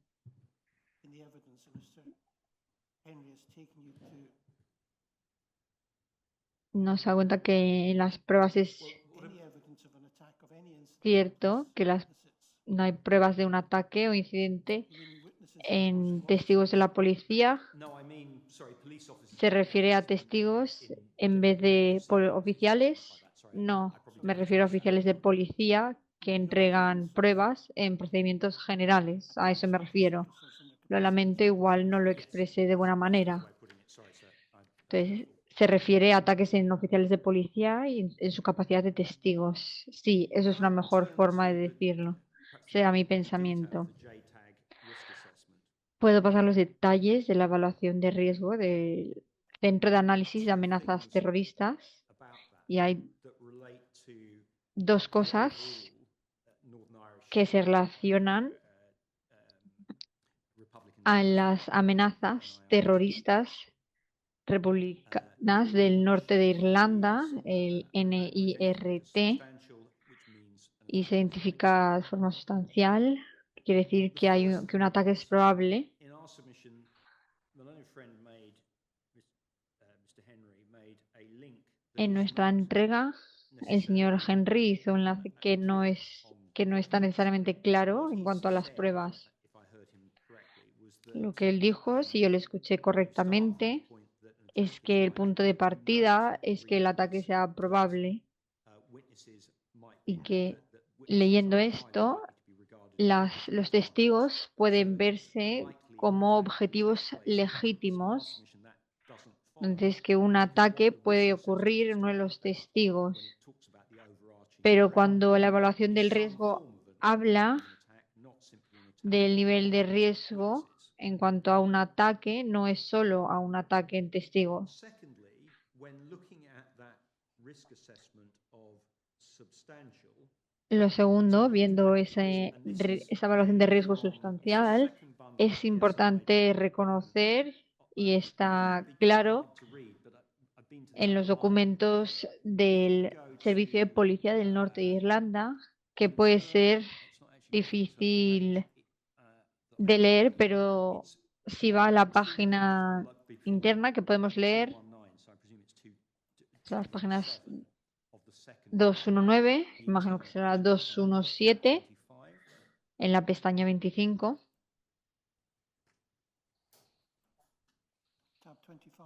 Nos da cuenta que en las pruebas es cierto que no hay pruebas de un ataque o incidente en testigos de la policía. ¿Se refiere a testigos en vez de oficiales? No, me refiero a oficiales de policía que entregan pruebas en procedimientos generales. A eso me refiero. Lo lamento, igual no lo expresé de buena manera. Entonces, se refiere a ataques en oficiales de policía y en su capacidad de testigos. Sí, eso es una mejor forma de decirlo. Será mi pensamiento. Puedo pasar los detalles de la evaluación de riesgo del Centro de Análisis de Amenazas Terroristas y hay dos cosas que se relacionan a las amenazas terroristas republicanas del norte de Irlanda, el NIRT, y se identifica de forma sustancial. Quiere decir que un ataque es probable. En nuestra entrega, el señor Henry hizo un enlace que no está necesariamente claro en cuanto a las pruebas. Lo que él dijo, si yo lo escuché correctamente, es que el punto de partida es que el ataque sea probable y que leyendo esto, los testigos pueden verse como objetivos legítimos. Entonces, que un ataque puede ocurrir en uno de los testigos. Pero cuando la evaluación del riesgo habla del nivel de riesgo en cuanto a un ataque, no es solo a un ataque en testigos. Lo segundo, viendo esa evaluación de riesgo sustancial, es importante reconocer, y está claro en los documentos del Servicio de Policía del Norte de Irlanda, que puede ser difícil de leer, pero si va a la página interna que podemos leer, las páginas 219, imagino que será 217, en la pestaña 25.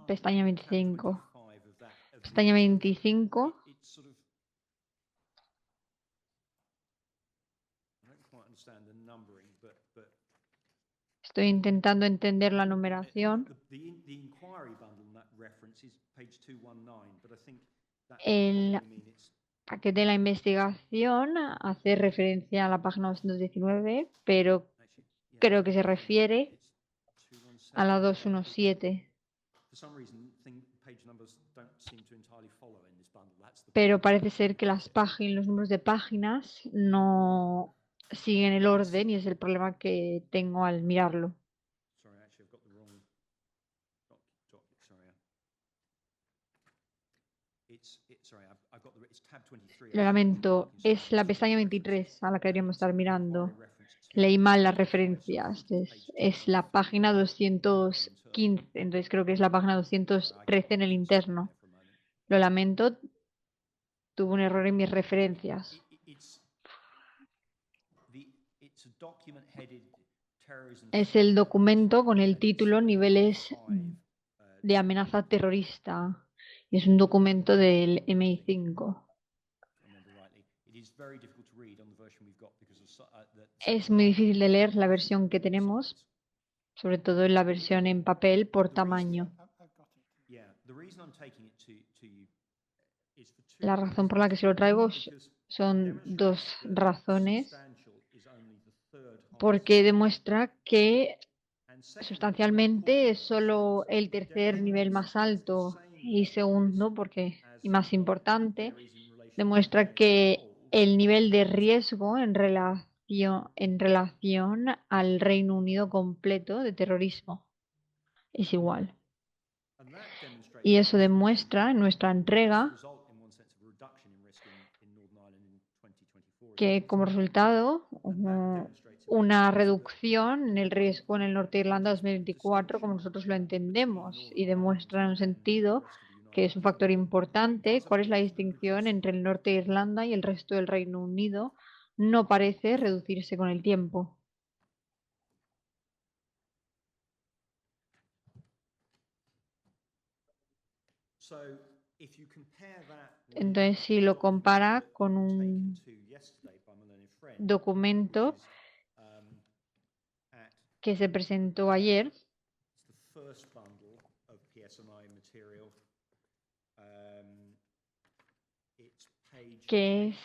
Pestaña 25. Pestaña 25. Estoy intentando entender la numeración. El paquete de la investigación hace referencia a la página 219, pero creo que se refiere a la 217. Pero parece ser que los números de páginas no siguen el orden y es el problema que tengo al mirarlo. Lo lamento, es la pestaña 23 a la que deberíamos estar mirando. Leí mal las referencias. Es la página 215, entonces creo que es la página 213 en el interno. Lo lamento, tuve un error en mis referencias. Es el documento con el título Niveles de amenaza terrorista. Y es un documento del MI5. Es muy difícil de leer la versión que tenemos, sobre todo en la versión en papel por tamaño. La razón por la que se lo traigo son dos razones. Porque demuestra que sustancialmente es solo el tercer nivel más alto, y segundo, y más importante, demuestra que el nivel de riesgo en relación al Reino Unido completo de terrorismo es igual. Y eso demuestra en nuestra entrega que como resultado una reducción en el riesgo en el norte de Irlanda 2024 como nosotros lo entendemos, y demuestra en un sentido que es un factor importante cuál es la distinción entre el norte de Irlanda y el resto del Reino Unido no parece reducirse con el tiempo. Entonces, si lo compara con un documento que se presentó ayer, que es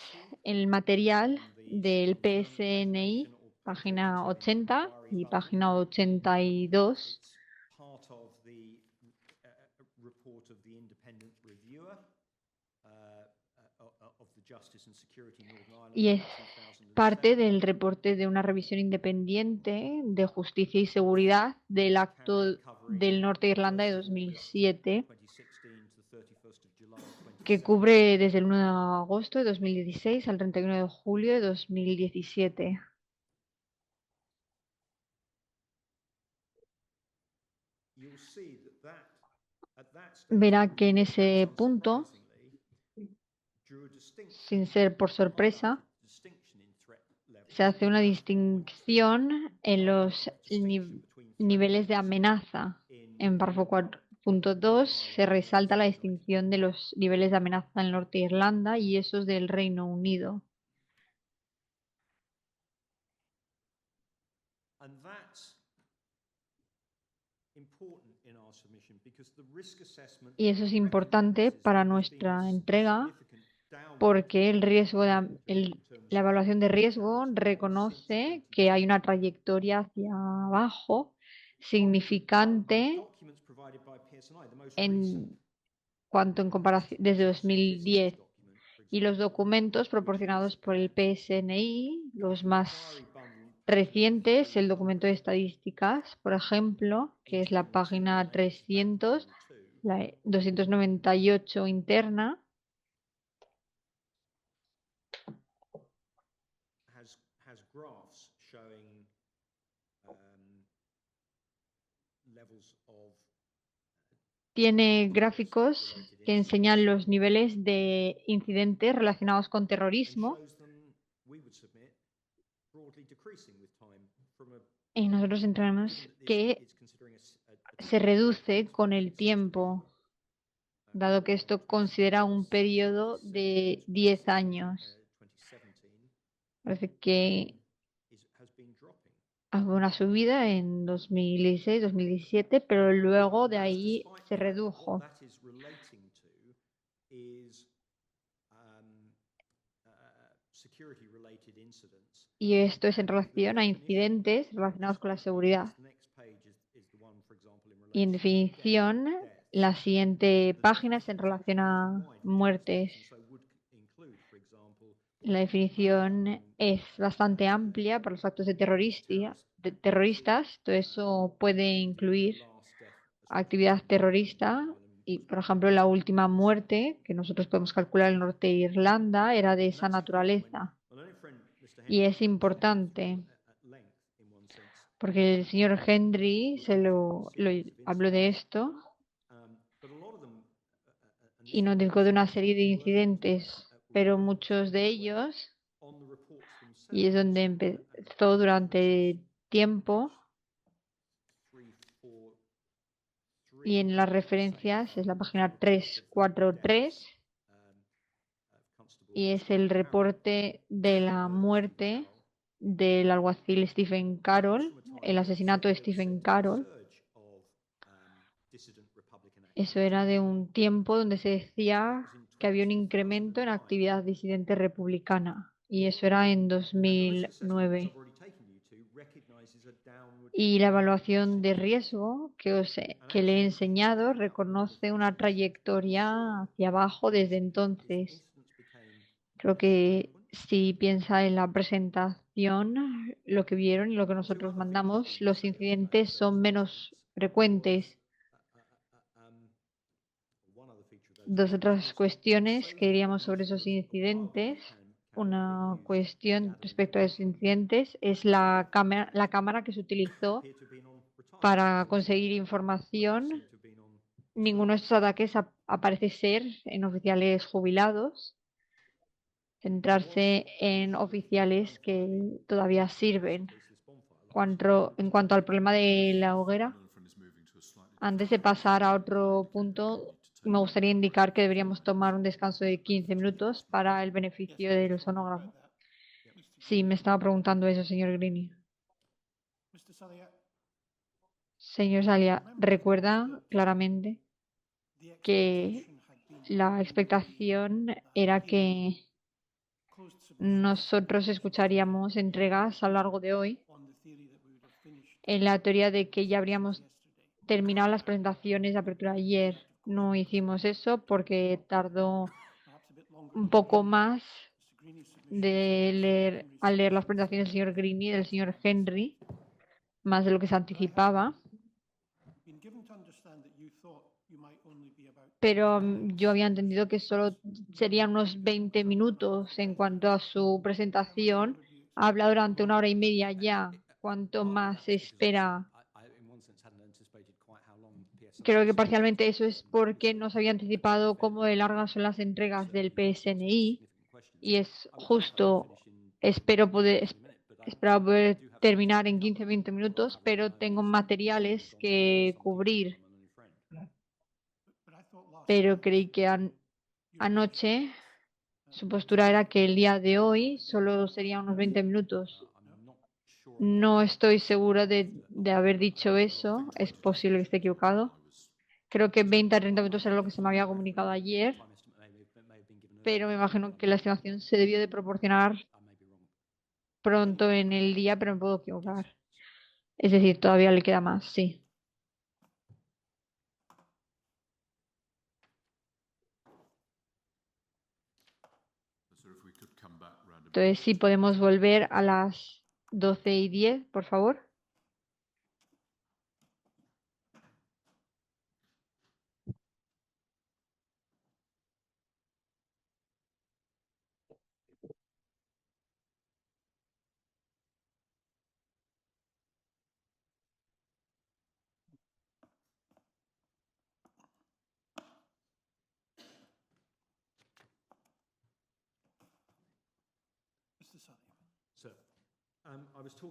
el material del PSNI, página 80 y página 82. Y es parte del reporte de una revisión independiente de justicia y seguridad del acto del Norte de Irlanda de 2007, que cubre desde el 1 de agosto de 2016 al 31 de julio de 2017. Verá que en ese punto, sin ser por sorpresa, se hace una distinción en los niveles de amenaza. En párrafo 4.2 se resalta la distinción de los niveles de amenaza en el norte de Irlanda y esos del Reino Unido. Y eso es importante para nuestra entrega porque el riesgo la evaluación de riesgo reconoce que hay una trayectoria hacia abajo significante en cuanto en comparación desde 2010 y los documentos proporcionados por el PSNI, los más recientes, el documento de estadísticas, por ejemplo, que es la página 300, la 298 interna, tiene gráficos que enseñan los niveles de incidentes relacionados con terrorismo. Y nosotros entendemos que se reduce con el tiempo, dado que esto considera un periodo de 10 años. Parece que hubo una subida en 2016, 2017, pero luego de ahí se redujo. Y esto es en relación a incidentes relacionados con la seguridad. Y en definición, la siguiente página es en relación a muertes. La definición es bastante amplia para los actos de terroristas. Todo eso puede incluir actividad terrorista. Y, por ejemplo, la última muerte que nosotros podemos calcular en el norte de Irlanda era de esa naturaleza. Y es importante porque el señor Henry lo habló de esto y nos dijo de una serie de incidentes, pero muchos de ellos, y es donde empezó durante tiempo, y en las referencias es la página 343, y es el reporte de la muerte del alguacil Stephen Carroll, el asesinato de Stephen Carroll. Eso era de un tiempo donde se decía que había un incremento en actividad disidente republicana, y eso era en 2009. Y la evaluación de riesgo que le he enseñado reconoce una trayectoria hacia abajo desde entonces. Creo que si piensa en la presentación, lo que vieron y lo que nosotros mandamos, los incidentes son menos frecuentes. Dos otras cuestiones que diríamos sobre esos incidentes. Una cuestión respecto a esos incidentes es la cámara que se utilizó para conseguir información. Ninguno de estos ataques aparece ser en oficiales jubilados. centrarse en oficiales que todavía sirven. En cuanto al problema de la hoguera, antes de pasar a otro punto, me gustaría indicar que deberíamos tomar un descanso de 15 minutos para el beneficio del sonógrafo. Sí, me estaba preguntando eso, señor Greeny. Señor Salia, recuerda claramente que la expectación era que nosotros escucharíamos entregas a lo largo de hoy en la teoría de que ya habríamos terminado las presentaciones de apertura ayer. No hicimos eso porque tardó un poco más al leer las presentaciones del señor Greeny y del señor Henry, más de lo que se anticipaba. Pero yo había entendido que solo serían unos 20 minutos en cuanto a su presentación. Habla durante 1 hora y media ya. ¿Cuánto más se espera? Creo que parcialmente eso es porque no se había anticipado cómo de largas son las entregas del PSNI y es justo, esperaba poder terminar en 15-20 minutos, pero tengo materiales que cubrir. Pero creí que anoche su postura era que el día de hoy solo sería unos 20 minutos. No estoy segura de haber dicho eso. Es posible que esté equivocado. Creo que 20 a 30 minutos era lo que se me había comunicado ayer. Pero me imagino que la estimación se debió de proporcionar pronto en el día, pero me puedo equivocar. Es decir, todavía le queda más, sí. Entonces, sí, podemos volver a las 12:10, por favor.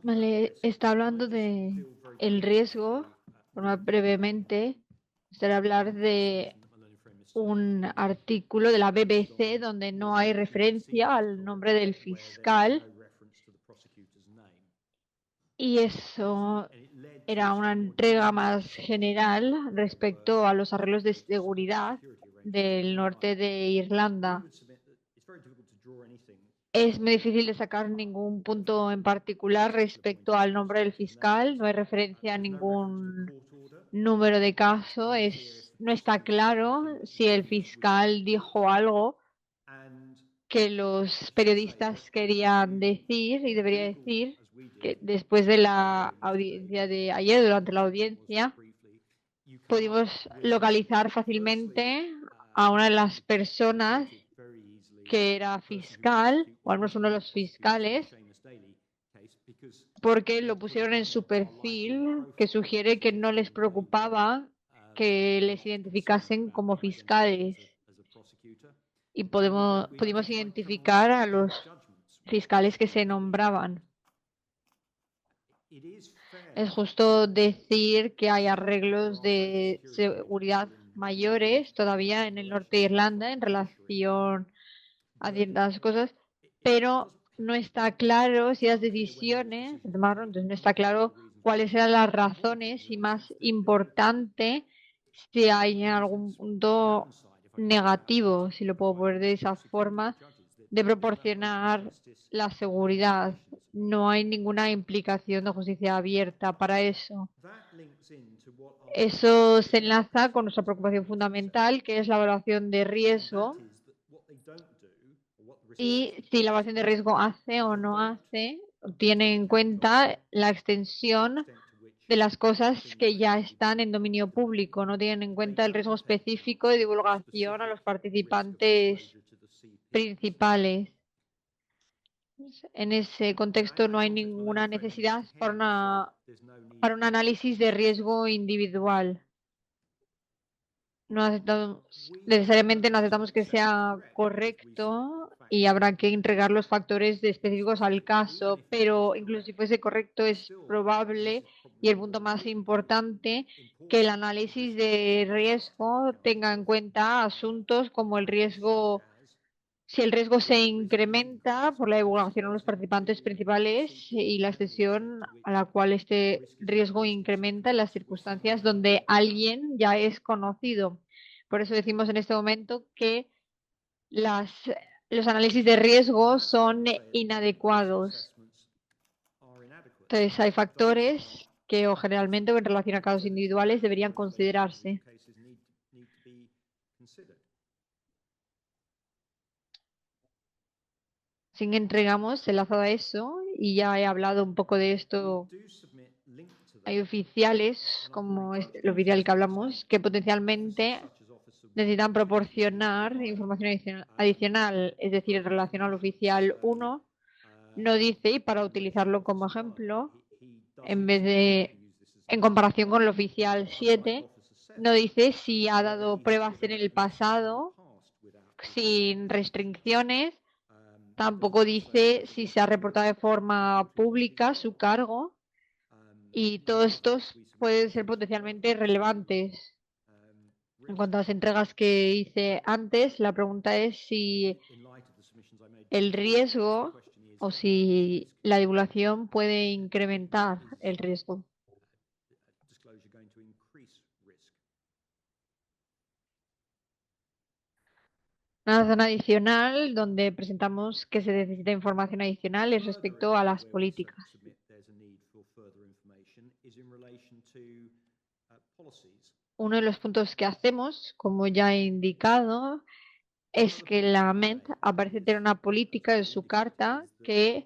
Vale, está hablando de el riesgo, brevemente. Gustaría hablar de un artículo de la BBC donde no hay referencia al nombre del fiscal y eso era una entrega más general respecto a los arreglos de seguridad del norte de Irlanda. Es muy difícil de sacar ningún punto en particular respecto al nombre del fiscal. No hay referencia a ningún número de caso. No está claro si el fiscal dijo algo que los periodistas querían decir y debería decir que después de la audiencia de ayer, durante la audiencia, pudimos localizar fácilmente a una de las personas que era fiscal, o al menos uno de los fiscales, porque lo pusieron en su perfil, que sugiere que no les preocupaba que les identificasen como fiscales. Y pudimos identificar a los fiscales que se nombraban. Es justo decir que hay arreglos de seguridad mayores todavía en el norte de Irlanda en relación a ciertas cosas, pero no está claro si las decisiones se tomaron, entonces no está claro cuáles eran las razones y, más importante, si hay algún punto negativo, si lo puedo poner de esa forma, de proporcionar la seguridad. No hay ninguna implicación de justicia abierta para eso. Eso se enlaza con nuestra preocupación fundamental, que es la evaluación de riesgo. Y si la evaluación de riesgo hace o no hace, tiene en cuenta la extensión de las cosas que ya están en dominio público, no tienen en cuenta el riesgo específico de divulgación a los participantes principales. En ese contexto no hay ninguna necesidad para un análisis de riesgo individual. necesariamente no aceptamos que sea correcto y habrá que entregar los factores específicos al caso, pero incluso si fuese correcto es probable, y el punto más importante, que el análisis de riesgo tenga en cuenta asuntos como el riesgo. Si el riesgo se incrementa por la divulgación a los participantes principales y la extensión a la cual este riesgo incrementa en las circunstancias donde alguien ya es conocido. Por eso decimos en este momento que los análisis de riesgo son inadecuados. Entonces hay factores que o generalmente o en relación a casos individuales deberían considerarse. Sin entregamos enlazado a eso, y ya he hablado un poco de esto, hay oficiales, como el oficial que hablamos, que potencialmente necesitan proporcionar información adicional, es decir, en relación al oficial 1, no dice, y para utilizarlo como ejemplo, en vez de, en comparación con el oficial 7, no dice si ha dado pruebas en el pasado sin restricciones. Tampoco dice si se ha reportado de forma pública su cargo, y todos estos pueden ser potencialmente relevantes. En cuanto a las entregas que hice antes, la pregunta es si el riesgo o si la divulgación puede incrementar el riesgo. Una zona adicional donde presentamos que se necesita información adicional es respecto a las políticas. Uno de los puntos que hacemos, como ya he indicado, es que la MENT aparece tener una política en su carta que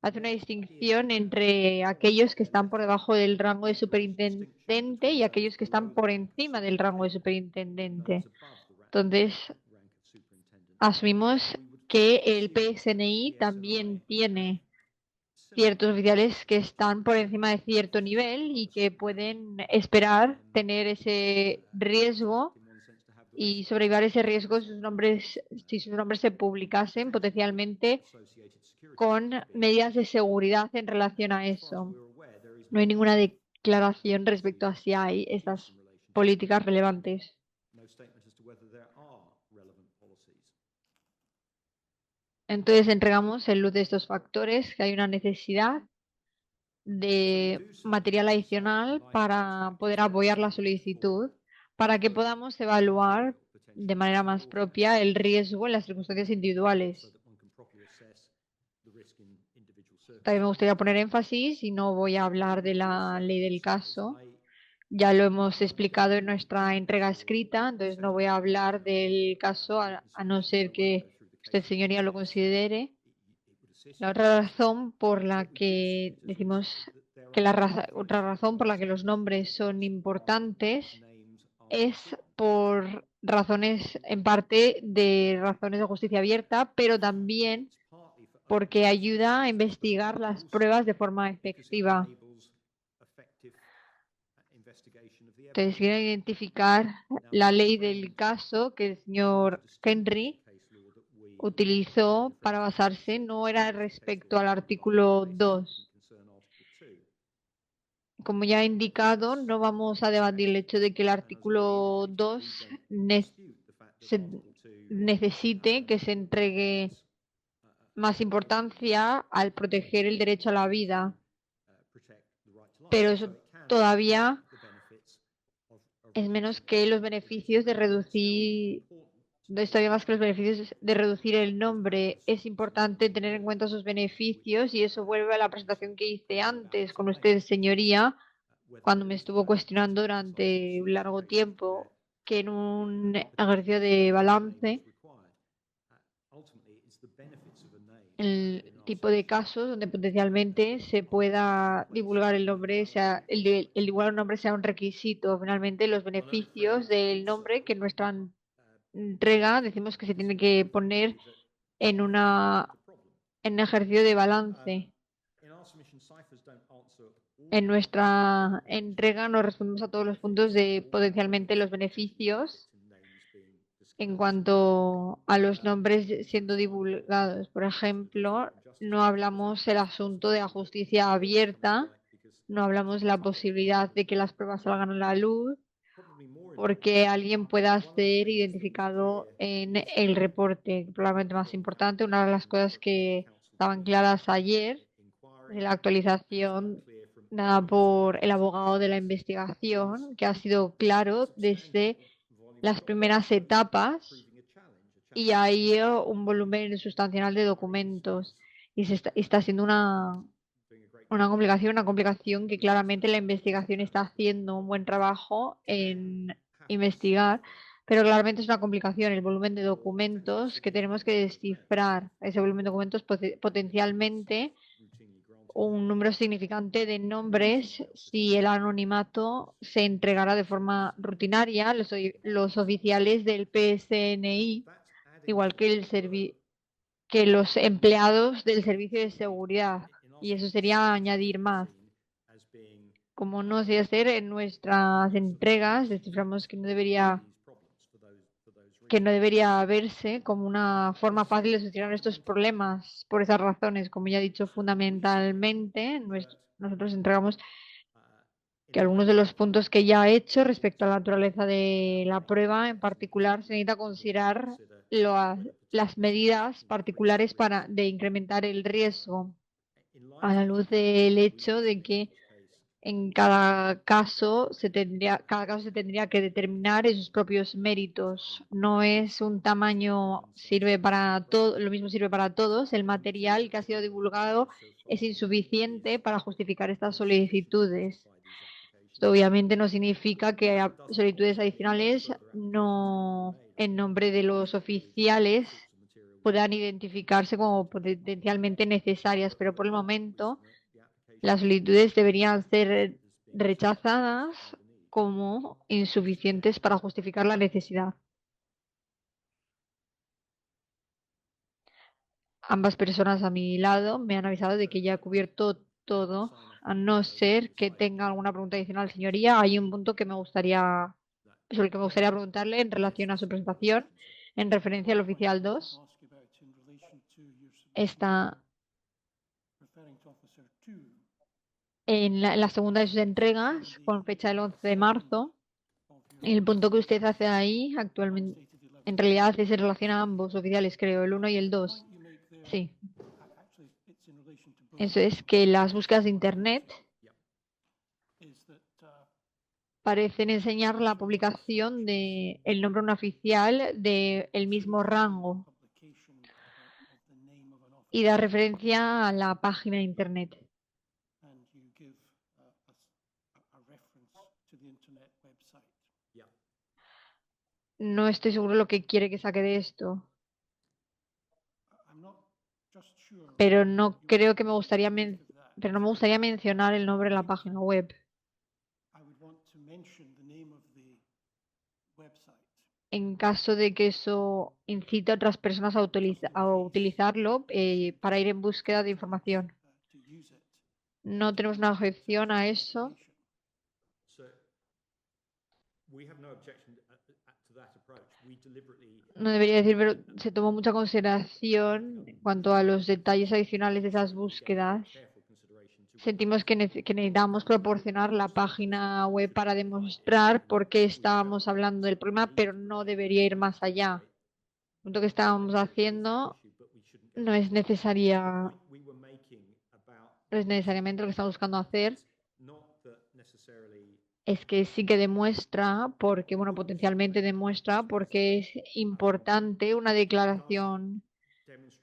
hace una distinción entre aquellos que están por debajo del rango de superintendente y aquellos que están por encima del rango de superintendente. Entonces, asumimos que el PSNI también tiene ciertos oficiales que están por encima de cierto nivel y que pueden esperar tener ese riesgo y sobrellevar ese riesgo si sus nombres se publicasen potencialmente con medidas de seguridad en relación a eso. No hay ninguna declaración respecto a si hay estas políticas relevantes. Entonces entregamos en luz de estos factores que hay una necesidad de material adicional para poder apoyar la solicitud, para que podamos evaluar de manera más propia el riesgo en las circunstancias individuales. También me gustaría poner énfasis, y no voy a hablar de la ley del caso, ya lo hemos explicado en nuestra entrega escrita, entonces no voy a hablar del caso a no ser que usted, señoría, lo considere. La otra razón por la que decimos que otra razón por la que los nombres son importantes es por razones, en parte, de razones de justicia abierta, pero también porque ayuda a investigar las pruebas de forma efectiva. Entonces, quiero identificar la ley del caso que el señor Henry utilizó para basarse, no era respecto al artículo 2. Como ya he indicado, no vamos a debatir el hecho de que el artículo 2 necesite que se entregue más importancia al proteger el derecho a la vida, pero eso todavía es menos que los beneficios de reducir, es todavía más que los beneficios de reducir el nombre. Es importante tener en cuenta sus beneficios, y eso vuelve a la presentación que hice antes con usted, señoría, cuando me estuvo cuestionando durante un largo tiempo, que en un ejercicio de balance, el tipo de casos donde potencialmente se pueda divulgar el nombre, el divulgar un nombre sea un requisito. Finalmente, los beneficios del nombre, que en nuestra entrega decimos que se tiene que poner en un ejercicio de balance. En nuestra entrega no respondemos a todos los puntos de potencialmente los beneficios En cuanto a los nombres siendo divulgados, por ejemplo, no hablamos el asunto de la justicia abierta, no hablamos la posibilidad de que las pruebas salgan a la luz, porque alguien pueda ser identificado en el reporte. Probablemente más importante, una de las cosas que estaban claras ayer de la actualización dada por el abogado de la investigación, que ha sido claro desde las primeras etapas y hay un volumen sustancial de documentos y está siendo una complicación que claramente la investigación está haciendo un buen trabajo en investigar, pero claramente es una complicación el volumen de documentos que tenemos que descifrar. Ese volumen de documentos potencialmente un número significante de nombres si el anonimato se entregara de forma rutinaria. Los oficiales del PSNI, igual que que los empleados del Servicio de Seguridad. Y eso sería añadir más. Como no se hacer en nuestras entregas, desciframos que no debería verse como una forma fácil de solucionar estos problemas. Por esas razones, como ya he dicho, fundamentalmente, nosotros entregamos que algunos de los puntos que ya he hecho respecto a la naturaleza de la prueba, en particular, se necesita considerar las medidas particulares de incrementar el riesgo a la luz del hecho de que en cada caso se tendría que determinar en sus propios méritos. No es un tamaño, sirve para todo, lo mismo sirve para todos. El material que ha sido divulgado es insuficiente para justificar estas solicitudes. Esto obviamente no significa que haya solicitudes adicionales no en nombre de los oficiales puedan identificarse como potencialmente necesarias, pero por el momento las solicitudes deberían ser rechazadas como insuficientes para justificar la necesidad. Ambas personas a mi lado me han avisado de que ya he cubierto todo, a no ser que tenga alguna pregunta adicional, señoría. Hay un punto sobre el que me gustaría preguntarle en relación a su presentación, en referencia al oficial 2. Está en la segunda de sus entregas, con fecha del 11 de marzo. El punto que usted hace ahí actualmente, en realidad es en relación a ambos oficiales, creo, el 1 y el 2. Sí. Eso es que las búsquedas de Internet parecen enseñar la publicación de el nombre de un oficial de el mismo rango y da referencia a la página de Internet. No estoy seguro lo que quiere que saque de esto, pero no creo que me gustaría pero no me gustaría mencionar el nombre de la página web. En caso de que eso incite a otras personas a utilizarlo para ir en búsqueda de información. No tenemos una objeción a eso. No debería decir, pero se tomó mucha consideración en cuanto a los detalles adicionales de esas búsquedas. Sentimos que necesitamos proporcionar la página web para demostrar por qué estábamos hablando del problema, pero no debería ir más allá. El punto que estábamos haciendo no es necesariamente lo que estamos buscando hacer. Es que sí que demuestra, porque, bueno, potencialmente demuestra porque es importante una declaración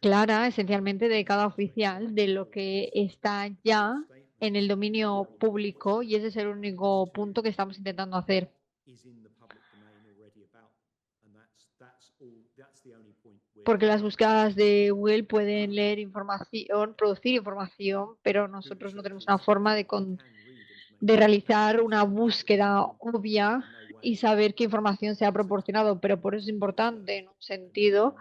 clara, esencialmente, de cada oficial de lo que está ya en el dominio público y ese es el único punto que estamos intentando hacer. Porque las búsquedas de Google pueden leer información, producir información, pero nosotros no tenemos una forma de realizar una búsqueda obvia y saber qué información se ha proporcionado, pero por eso es importante en un sentido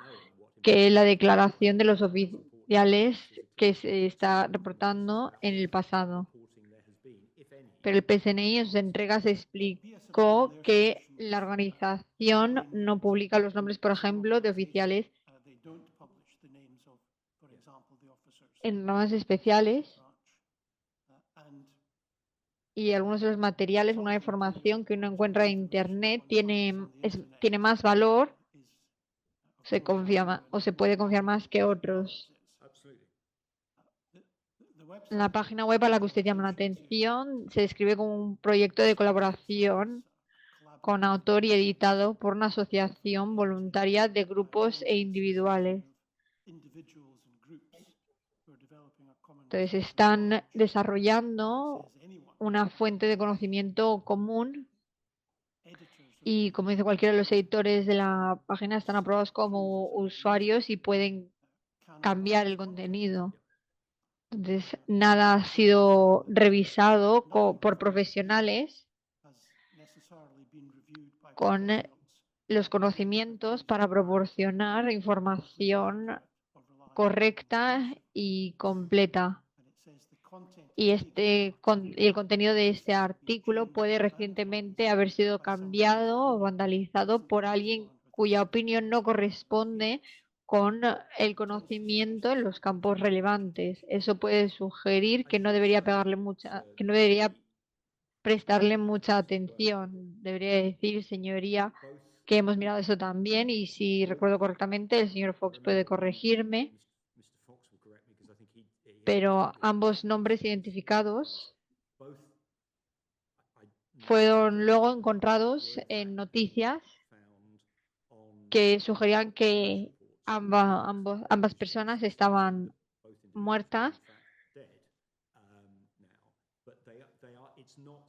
que la declaración de los oficiales que se está reportando en el pasado. Pero el PSNI en sus entregas explicó que la organización no publica los nombres, por ejemplo, de oficiales en ramas especiales y algunos de los materiales, una información que uno encuentra en Internet tiene más valor, se confía o se puede confiar más que otros. La página web a la que usted llama la atención se describe como un proyecto de colaboración con autor y editado por una asociación voluntaria de grupos e individuales. Entonces están desarrollando una fuente de conocimiento común y, como dice cualquiera de los editores de la página, están aprobados como usuarios y pueden cambiar el contenido. Entonces, nada ha sido revisado por profesionales con los conocimientos para proporcionar información correcta y completa. Y el contenido de este artículo puede recientemente haber sido cambiado o vandalizado por alguien cuya opinión no corresponde con el conocimiento en los campos relevantes. Eso puede sugerir que no debería que no debería prestarle mucha atención. Debería decir, señoría, que hemos mirado eso también y, si recuerdo correctamente, el señor Fox puede corregirme, pero ambos nombres identificados fueron luego encontrados en noticias que sugerían que ambas personas estaban muertas,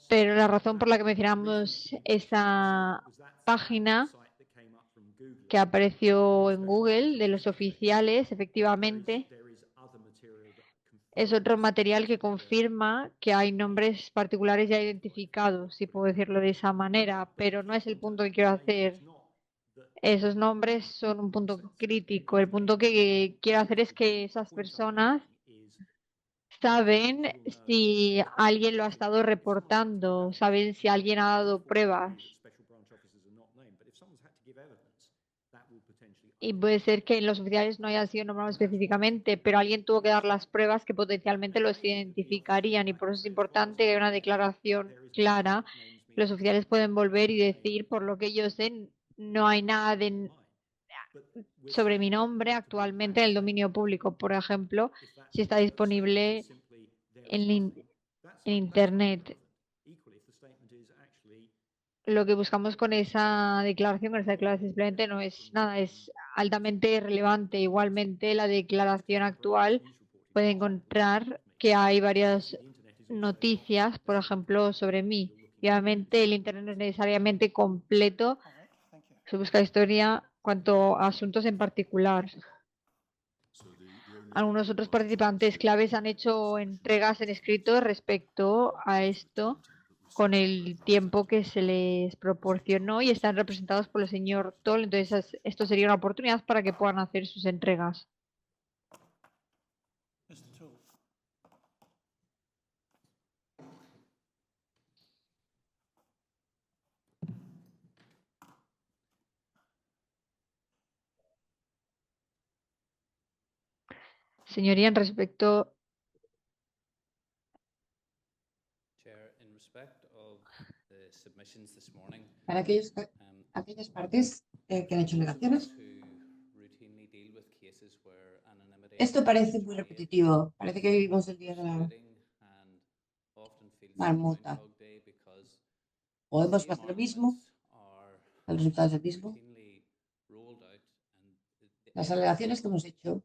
pero la razón por la que mencionamos esa página que apareció en Google de los oficiales, efectivamente, es otro material que confirma que hay nombres particulares ya identificados, si puedo decirlo de esa manera, pero no es el punto que quiero hacer. Esos nombres son un punto crítico. El punto que quiero hacer es que esas personas saben si alguien lo ha estado reportando, saben si alguien ha dado pruebas. Y puede ser que los oficiales no hayan sido nombrados específicamente, pero alguien tuvo que dar las pruebas que potencialmente los identificarían, y por eso es importante que haya una declaración clara. Los oficiales pueden volver y decir, por lo que yo sé, no hay nada sobre mi nombre actualmente en el dominio público, por ejemplo, si está disponible en Internet. Lo que buscamos con esa declaración, simplemente no es nada, es altamente relevante. Igualmente, la declaración actual puede encontrar que hay varias noticias, por ejemplo, sobre mí. Obviamente, el Internet no es necesariamente completo. Se busca historia cuanto a asuntos en particular. Algunos otros participantes claves han hecho entregas en escrito respecto a esto con el tiempo que se les proporcionó y están representados por el señor Toll. Entonces, esto sería una oportunidad para que puedan hacer sus entregas. Señoría, en respecto para aquellas partes que han hecho alegaciones. Esto parece muy repetitivo. Parece que vivimos el día de la marmota. Podemos pasar lo mismo, el resultado es el mismo. Las alegaciones que hemos hecho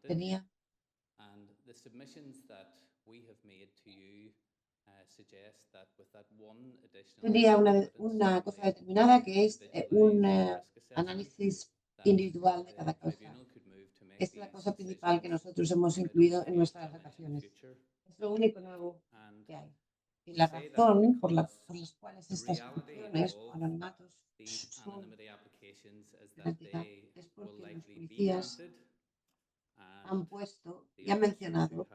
tenía una cosa determinada, que es un análisis individual de cada cosa. Es la cosa principal que nosotros hemos incluido en nuestras vacaciones. Es lo único nuevo que hay. Y la razón por las cuales estas funciones o anonimatos son garantizar es porque los policías han puesto y han mencionado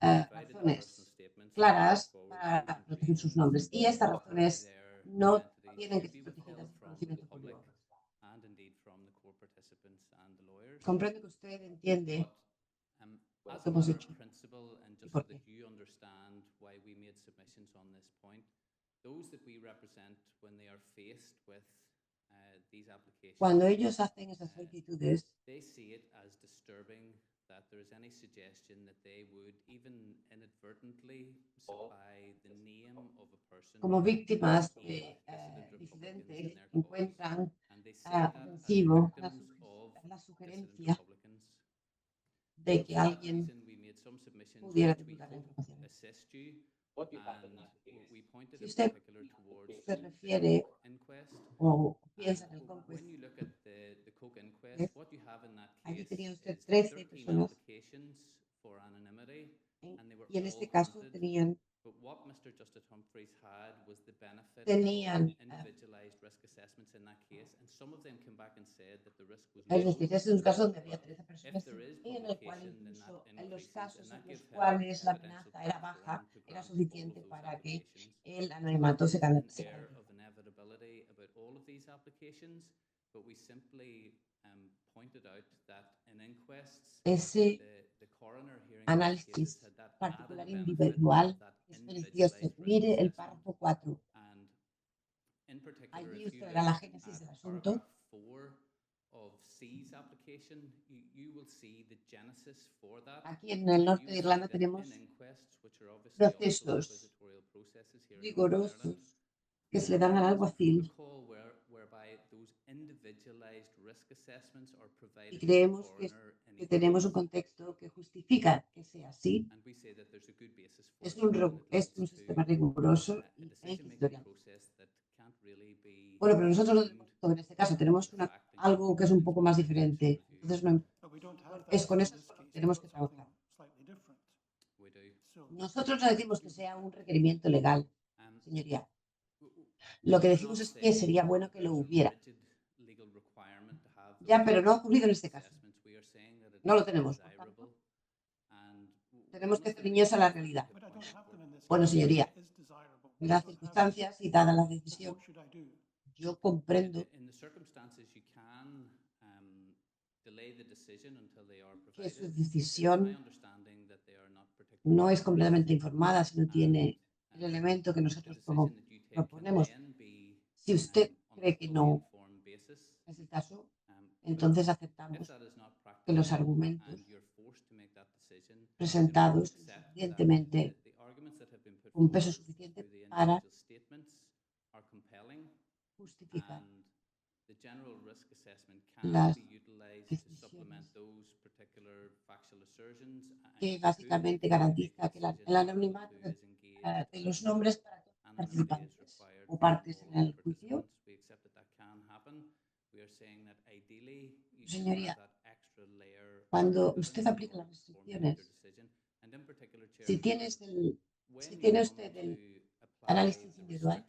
razones claras para proteger sus nombres. Y estas razones no tienen que ser protegidas del conocimiento público. Comprendo que usted entiende lo que hemos hecho y por qué. Cuando ellos hacen esas solicitudes, como víctimas de disidentes, encuentran ofensivo la sugerencia de que alguien pudiera divulgar la información. Si usted se refiere o piensa en el Conquest, allí tenía usted 13 personas y en este caso tenían es decir, es un caso donde había 13 personas y en el cual incluso en los casos en los cuales la amenaza era baja, era suficiente para que el anonimato se garantizara. Ese análisis particular individual es precioso. Mire el párrafo 4. Allí usted verá la génesis del asunto. Aquí en el norte de Irlanda tenemos procesos rigurosos que se le dan al alguacil y creemos que tenemos un contexto que justifica que sea así. Es un sistema riguroso e inquisitorial. Bueno, pero nosotros en este caso tenemos algo que es un poco más diferente. Entonces, es con eso que tenemos que trabajar. Nosotros no decimos que sea un requerimiento legal, señoría. Lo que decimos es que sería bueno que lo hubiera. Ya, pero no ha ocurrido en este caso. No lo tenemos. Tenemos que ceñirnos a la realidad. Bueno, señoría, en las circunstancias y dada la decisión, yo comprendo que su decisión no es completamente informada si no tiene el elemento que nosotros proponemos. Si usted cree que no es el caso, entonces aceptamos que los argumentos presentados suficientemente un peso suficiente para justificar las decisiones que básicamente garantiza que el anonimato de los nombres para todos los participantes o partes en el juicio. Señoría, cuando usted aplica las restricciones, si tiene usted el análisis individual,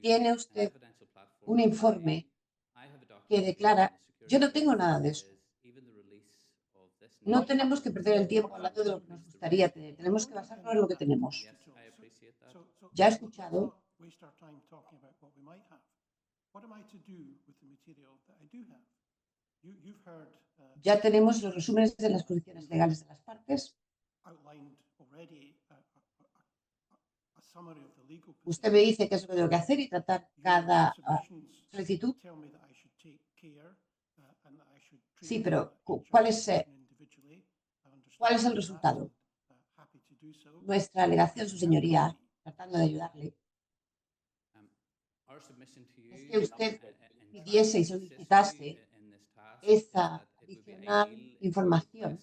tiene usted un informe que declara, yo no tengo nada de eso. No tenemos que perder el tiempo hablando de lo que nos gustaría tener, tenemos que basarnos en lo que tenemos. Ya he escuchado ya tenemos los resúmenes de las posiciones legales de las partes. Usted me dice qué es lo que tengo que hacer y tratar cada solicitud. Sí, pero ¿cuál es el resultado? Nuestra alegación, su señoría, tratando de ayudarle, es que usted pidiese y solicitase esa adicional información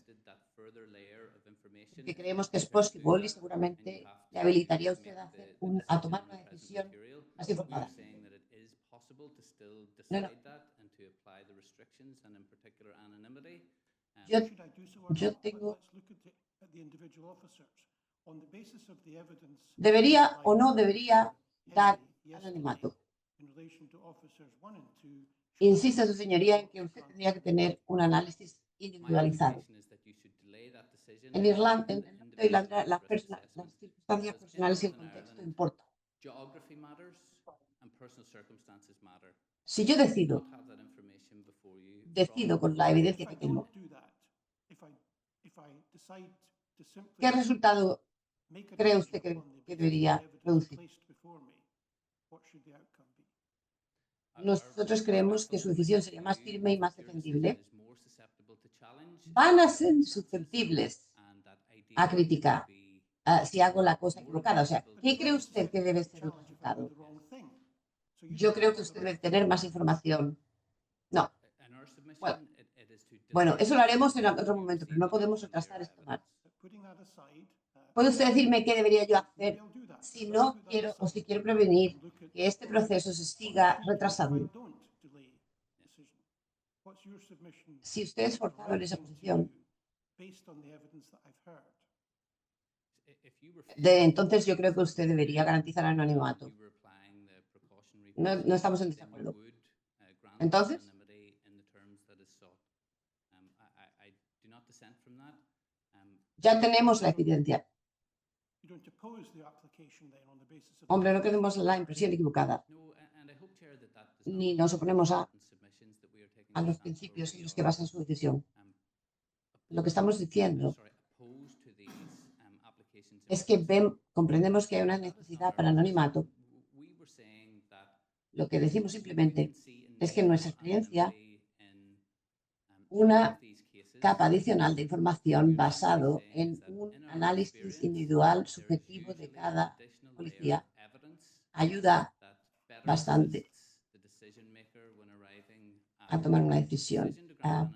que creemos que es posible y seguramente le habilitaría a usted a tomar una decisión más informada. No. Yo tengo... ¿Debería o no debería dar anonimato? Insiste su señoría en que usted tendría que tener un análisis individualizado. En Irlanda, las circunstancias personales y el contexto importan. Si yo decido con la evidencia que tengo, ¿qué resultado cree usted que debería producir? Nosotros creemos que su decisión sería más firme y más defendible. Van a ser susceptibles a criticar si hago la cosa equivocada. O sea, ¿qué cree usted que debe ser el resultado? Yo creo que usted debe tener más información. No. Bueno, eso lo haremos en otro momento, pero no podemos retrasar esto más. ¿Puede usted decirme qué debería yo hacer si no quiero o si quiero prevenir que este proceso se siga retrasando? Si usted es forzado en esa posición, entonces yo creo que usted debería garantizar el anonimato. No estamos en desacuerdo. Entonces, ya tenemos la evidencia. Hombre, no queremos la impresión equivocada. Ni nos oponemos a los principios en los que basan su decisión. Lo que estamos diciendo es que comprendemos que hay una necesidad para anonimato. Lo que decimos simplemente es que en nuestra experiencia, una capa adicional de información basado en un análisis individual subjetivo de cada policía ayuda bastante a tomar una decisión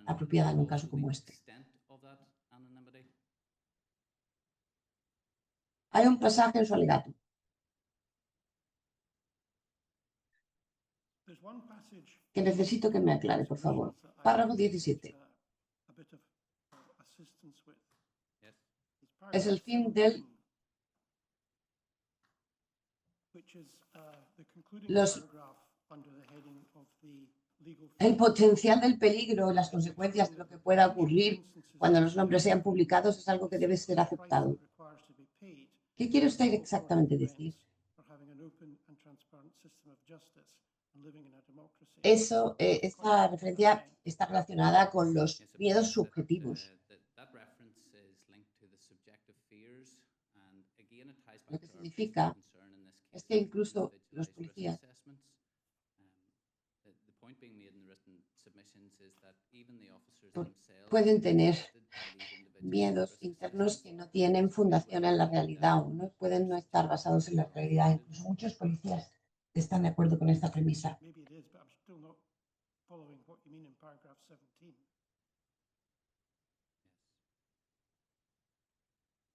apropiada en un caso como este. Hay un pasaje en su alegato que necesito que me aclare, por favor. Párrafo 17. Es el fin del... El potencial del peligro, las consecuencias de lo que pueda ocurrir cuando los nombres sean publicados es algo que debe ser aceptado. ¿Qué quiere usted exactamente decir? Esa referencia está relacionada con los miedos subjetivos. Lo que significa es que incluso los policías pueden tener miedos internos que no tienen fundación en la realidad o no pueden no estar basados en la realidad. Incluso muchos policías están de acuerdo con esta premisa.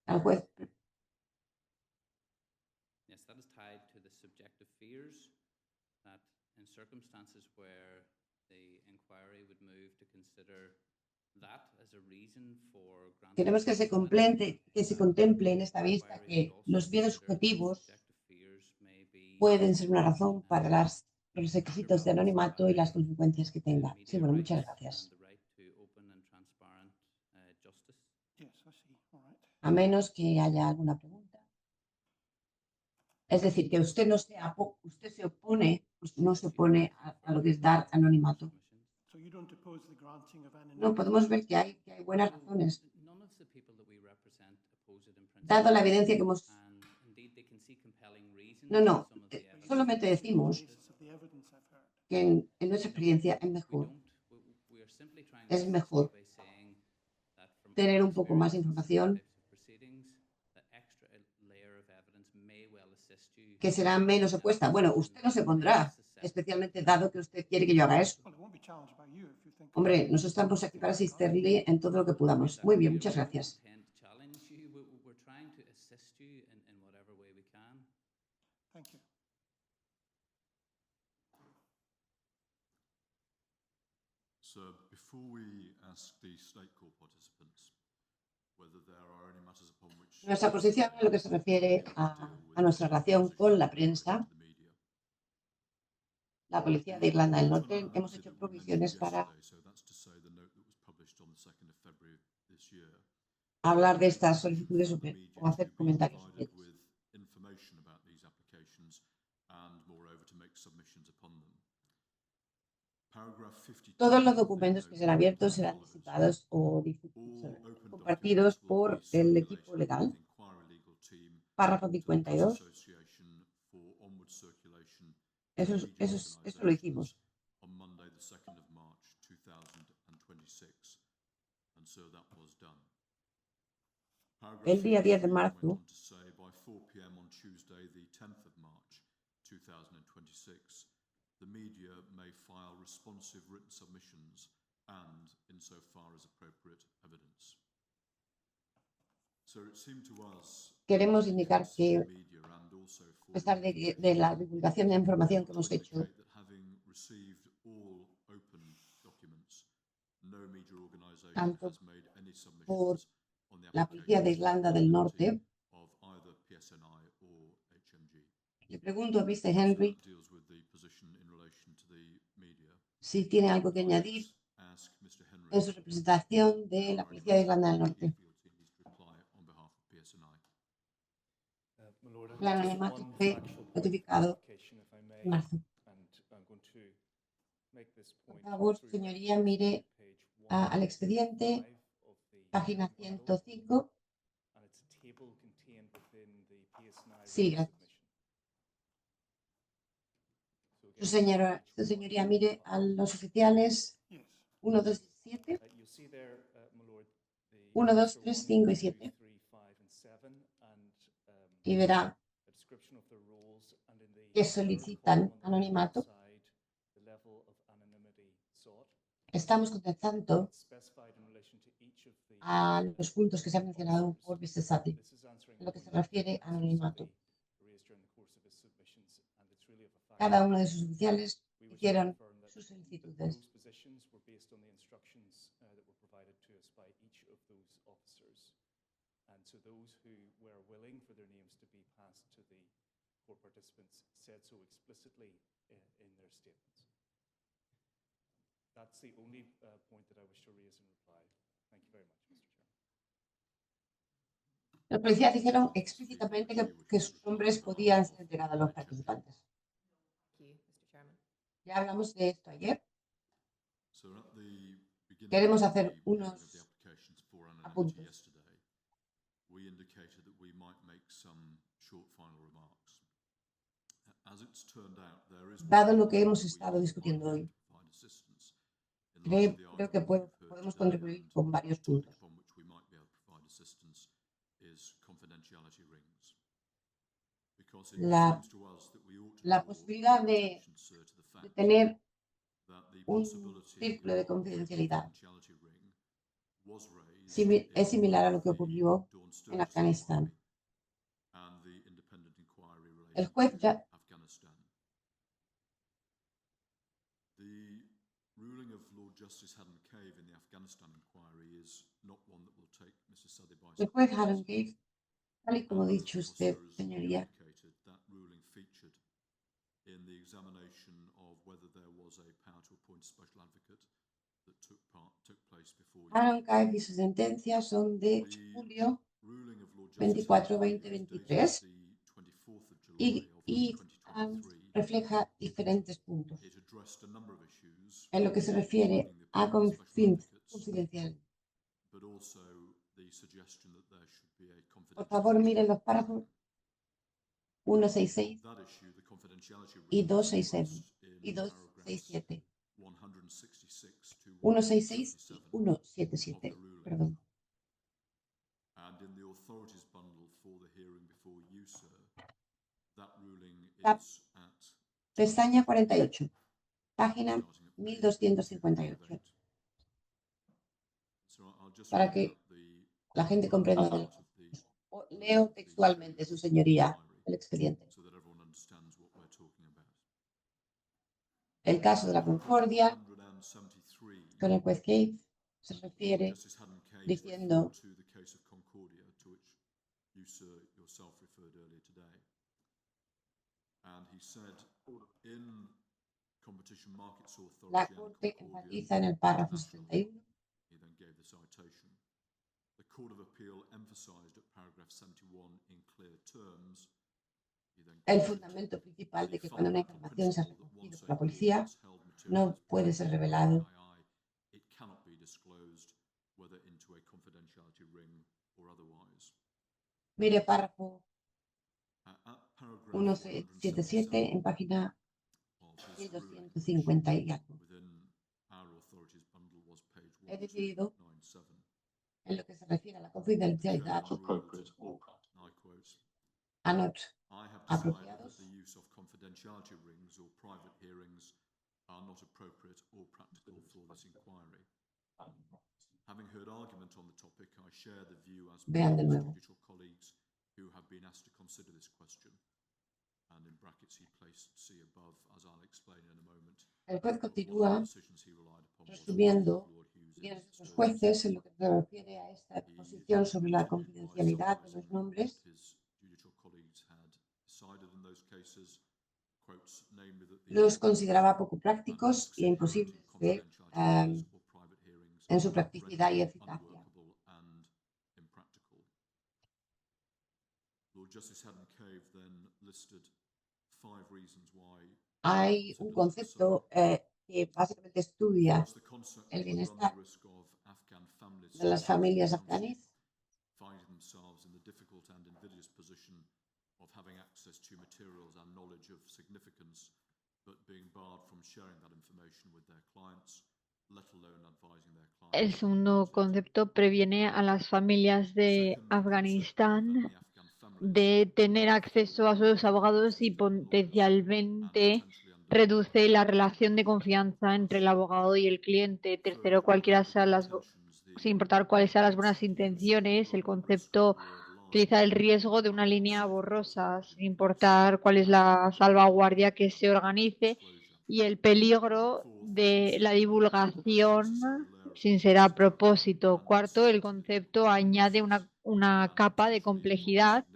Al juez. Queremos que se contemple en esta vista que los miedos subjetivos pueden ser una razón para los requisitos de anonimato y las consecuencias que tenga. Sí, bueno, muchas gracias. A menos que haya alguna pregunta. Es decir, que usted no se opone, no se opone a lo que es dar anonimato. No, podemos ver que hay buenas razones. Dado la evidencia que hemos... No, solamente decimos que en nuestra experiencia es mejor tener un poco más de información que será menos opuesta. Bueno, usted no se pondrá, especialmente dado que usted quiere que yo haga eso. Hombre, nosotros estamos aquí para asistirle en todo lo que podamos. Muy bien, muchas gracias. Nuestra posición en lo que se refiere a nuestra relación con la prensa la Policía de Irlanda del Norte, hemos hecho provisiones para hablar de estas solicitudes o hacer comentarios sobre ellas. Todos los documentos que serán abiertos serán disipados o compartidos por el equipo legal. Párrafo 52. Eso lo hicimos. El día 10 de marzo, the media may file responsive written submissions and, insofar as appropriate, evidence. So it seemed to us, queremos indicar que, a pesar de la divulgación de información que hemos hecho, tanto por la Policía de Irlanda del Norte, le pregunto a Mr. Henry si tiene algo que añadir en su representación de la Policía de Irlanda del Norte. El anonimato fue notificado en marzo. Por favor, señoría, mire al expediente, página 105. Sí, gracias. Su señoría, mire a los oficiales 1, 2, 7, 1, 2, 3, 5 y 7 y verá que solicitan anonimato. Estamos contestando a los puntos que se han mencionado por Mr. Sati, en lo que se refiere a anonimato. Cada uno de sus oficiales hicieron sus solicitudes. Los policías dijeron explícitamente que sus nombres podían ser entregados a los participantes. Ya hablamos de esto ayer. Queremos hacer unos apuntes. Dado lo que hemos estado discutiendo hoy, creo que podemos contribuir con varios puntos. La posibilidad de tener un círculo de confidencialidad es similar a lo que ocurrió en Afganistán. El juez ya Haddon Cave, tal y como ha dicho usted, señoría, Haddon Cave y sus sentencias son de julio 24, 2023 y refleja diferentes puntos en lo que se refiere a confidencialidad. Por favor, miren los párrafos 166 y 267 y 267. 166 y 177, perdón. La pestaña 48, página 1258. Para que la gente comprenda. Leo textualmente, su señoría, el expediente. El caso de la Concordia con el juez Cave se refiere diciendo La Corte enfatiza en el párrafo 71 el fundamento principal de que cuando una información se ha recogido por la policía no puede ser revelado. Mire párrafo 177 en página 1250 y algo. He decidido, en lo que se refiere a la confidencialidad, a notas apropiados vean de nuevo. El juez continúa resumiendo los jueces en lo que se refiere a esta posición sobre la confidencialidad de los nombres. Los consideraba poco prácticos e imposibles en su practicidad y eficacia. Hay un concepto que básicamente estudia el bienestar de las familias afganas El segundo concepto previene a las familias de Afganistán de tener acceso a sus abogados y potencialmente reduce la relación de confianza entre el abogado y el cliente. Tercero, sin importar cuáles sean las buenas intenciones, el concepto utiliza el riesgo de una línea borrosa, sin importar cuál es la salvaguardia que se organice, y el peligro de la divulgación sin ser a propósito. Cuarto, el concepto añade una capa de complejidad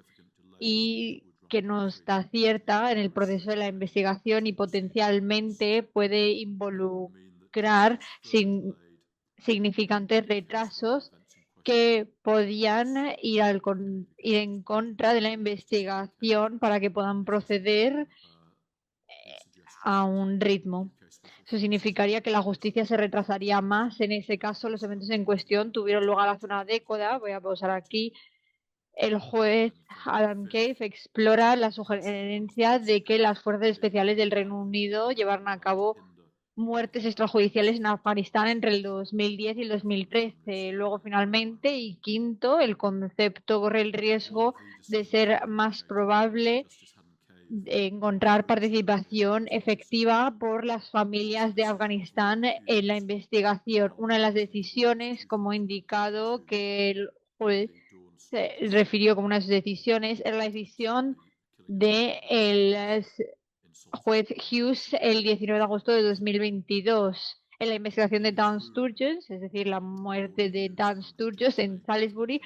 y que no está cierta en el proceso de la investigación y potencialmente puede involucrar significantes retrasos que podían ir en contra de la investigación para que puedan proceder a un ritmo. Eso significaría que la justicia se retrasaría más. En ese caso, los eventos en cuestión tuvieron lugar hace una década. Voy a pausar aquí. El juez Adam Cave explora la sugerencia de que las fuerzas especiales del Reino Unido llevaron a cabo muertes extrajudiciales en Afganistán entre el 2010 y el 2013. Luego, finalmente, y quinto, el concepto corre el riesgo de ser más probable de encontrar participación efectiva por las familias de Afganistán en la investigación. Una de las decisiones, como he indicado, que el juez se refirió como una de sus decisiones, era la decisión del juez Hughes el 19 de agosto de 2022 en la investigación de Dan Sturges, es decir, la muerte de Dan Sturges en Salisbury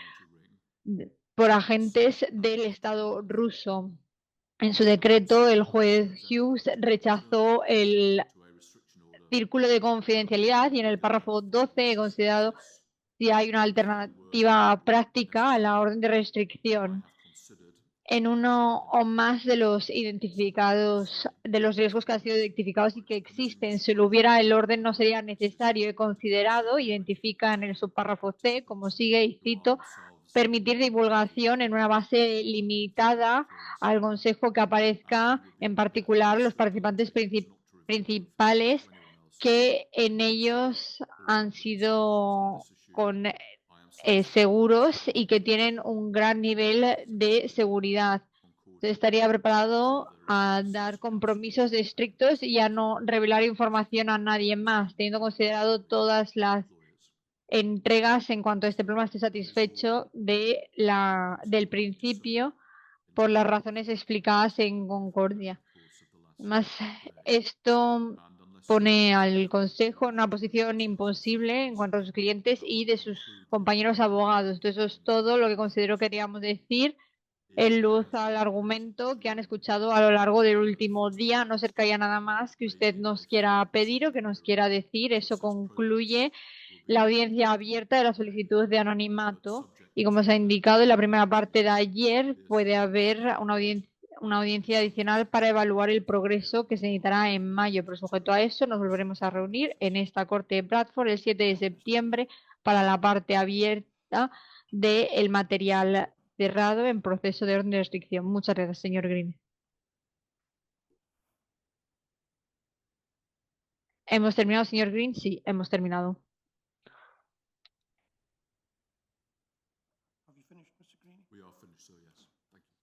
por agentes del Estado ruso. En su decreto, el juez Hughes rechazó el círculo de confidencialidad y en el párrafo 12 he considerado si hay una alternativa práctica a la orden de restricción. En uno o más de los riesgos que han sido identificados y que existen, si lo hubiera, el orden no sería necesario. He considerado, identifica en el subpárrafo C, como sigue, y cito, permitir divulgación en una base limitada al consejo que aparezca, en particular, los participantes principales que en ellos han sido seguros y que tienen un gran nivel de seguridad. Entonces, estaría preparado a dar compromisos estrictos y a no revelar información a nadie más, teniendo considerado todas las entregas en cuanto a este problema esté satisfecho del principio por las razones explicadas en concordia. Además, esto pone al Consejo en una posición imposible en cuanto a sus clientes y de sus compañeros abogados. Entonces, eso es todo lo que considero que queríamos decir en luz al argumento que han escuchado a lo largo del último día. No sé que haya nada más que usted nos quiera pedir o que nos quiera decir. Eso concluye la audiencia abierta de la solicitud de anonimato. Y como se ha indicado en la primera parte de ayer, puede haber una audiencia adicional para evaluar el progreso que se necesitará en mayo. Pero sujeto a eso, nos volveremos a reunir en esta corte de Bradford el 7 de septiembre para la parte abierta del material cerrado en proceso de orden de restricción. Muchas gracias, señor Green. ¿Hemos terminado, señor Green? Sí, hemos terminado. We are finished, sir, yes. Thank you.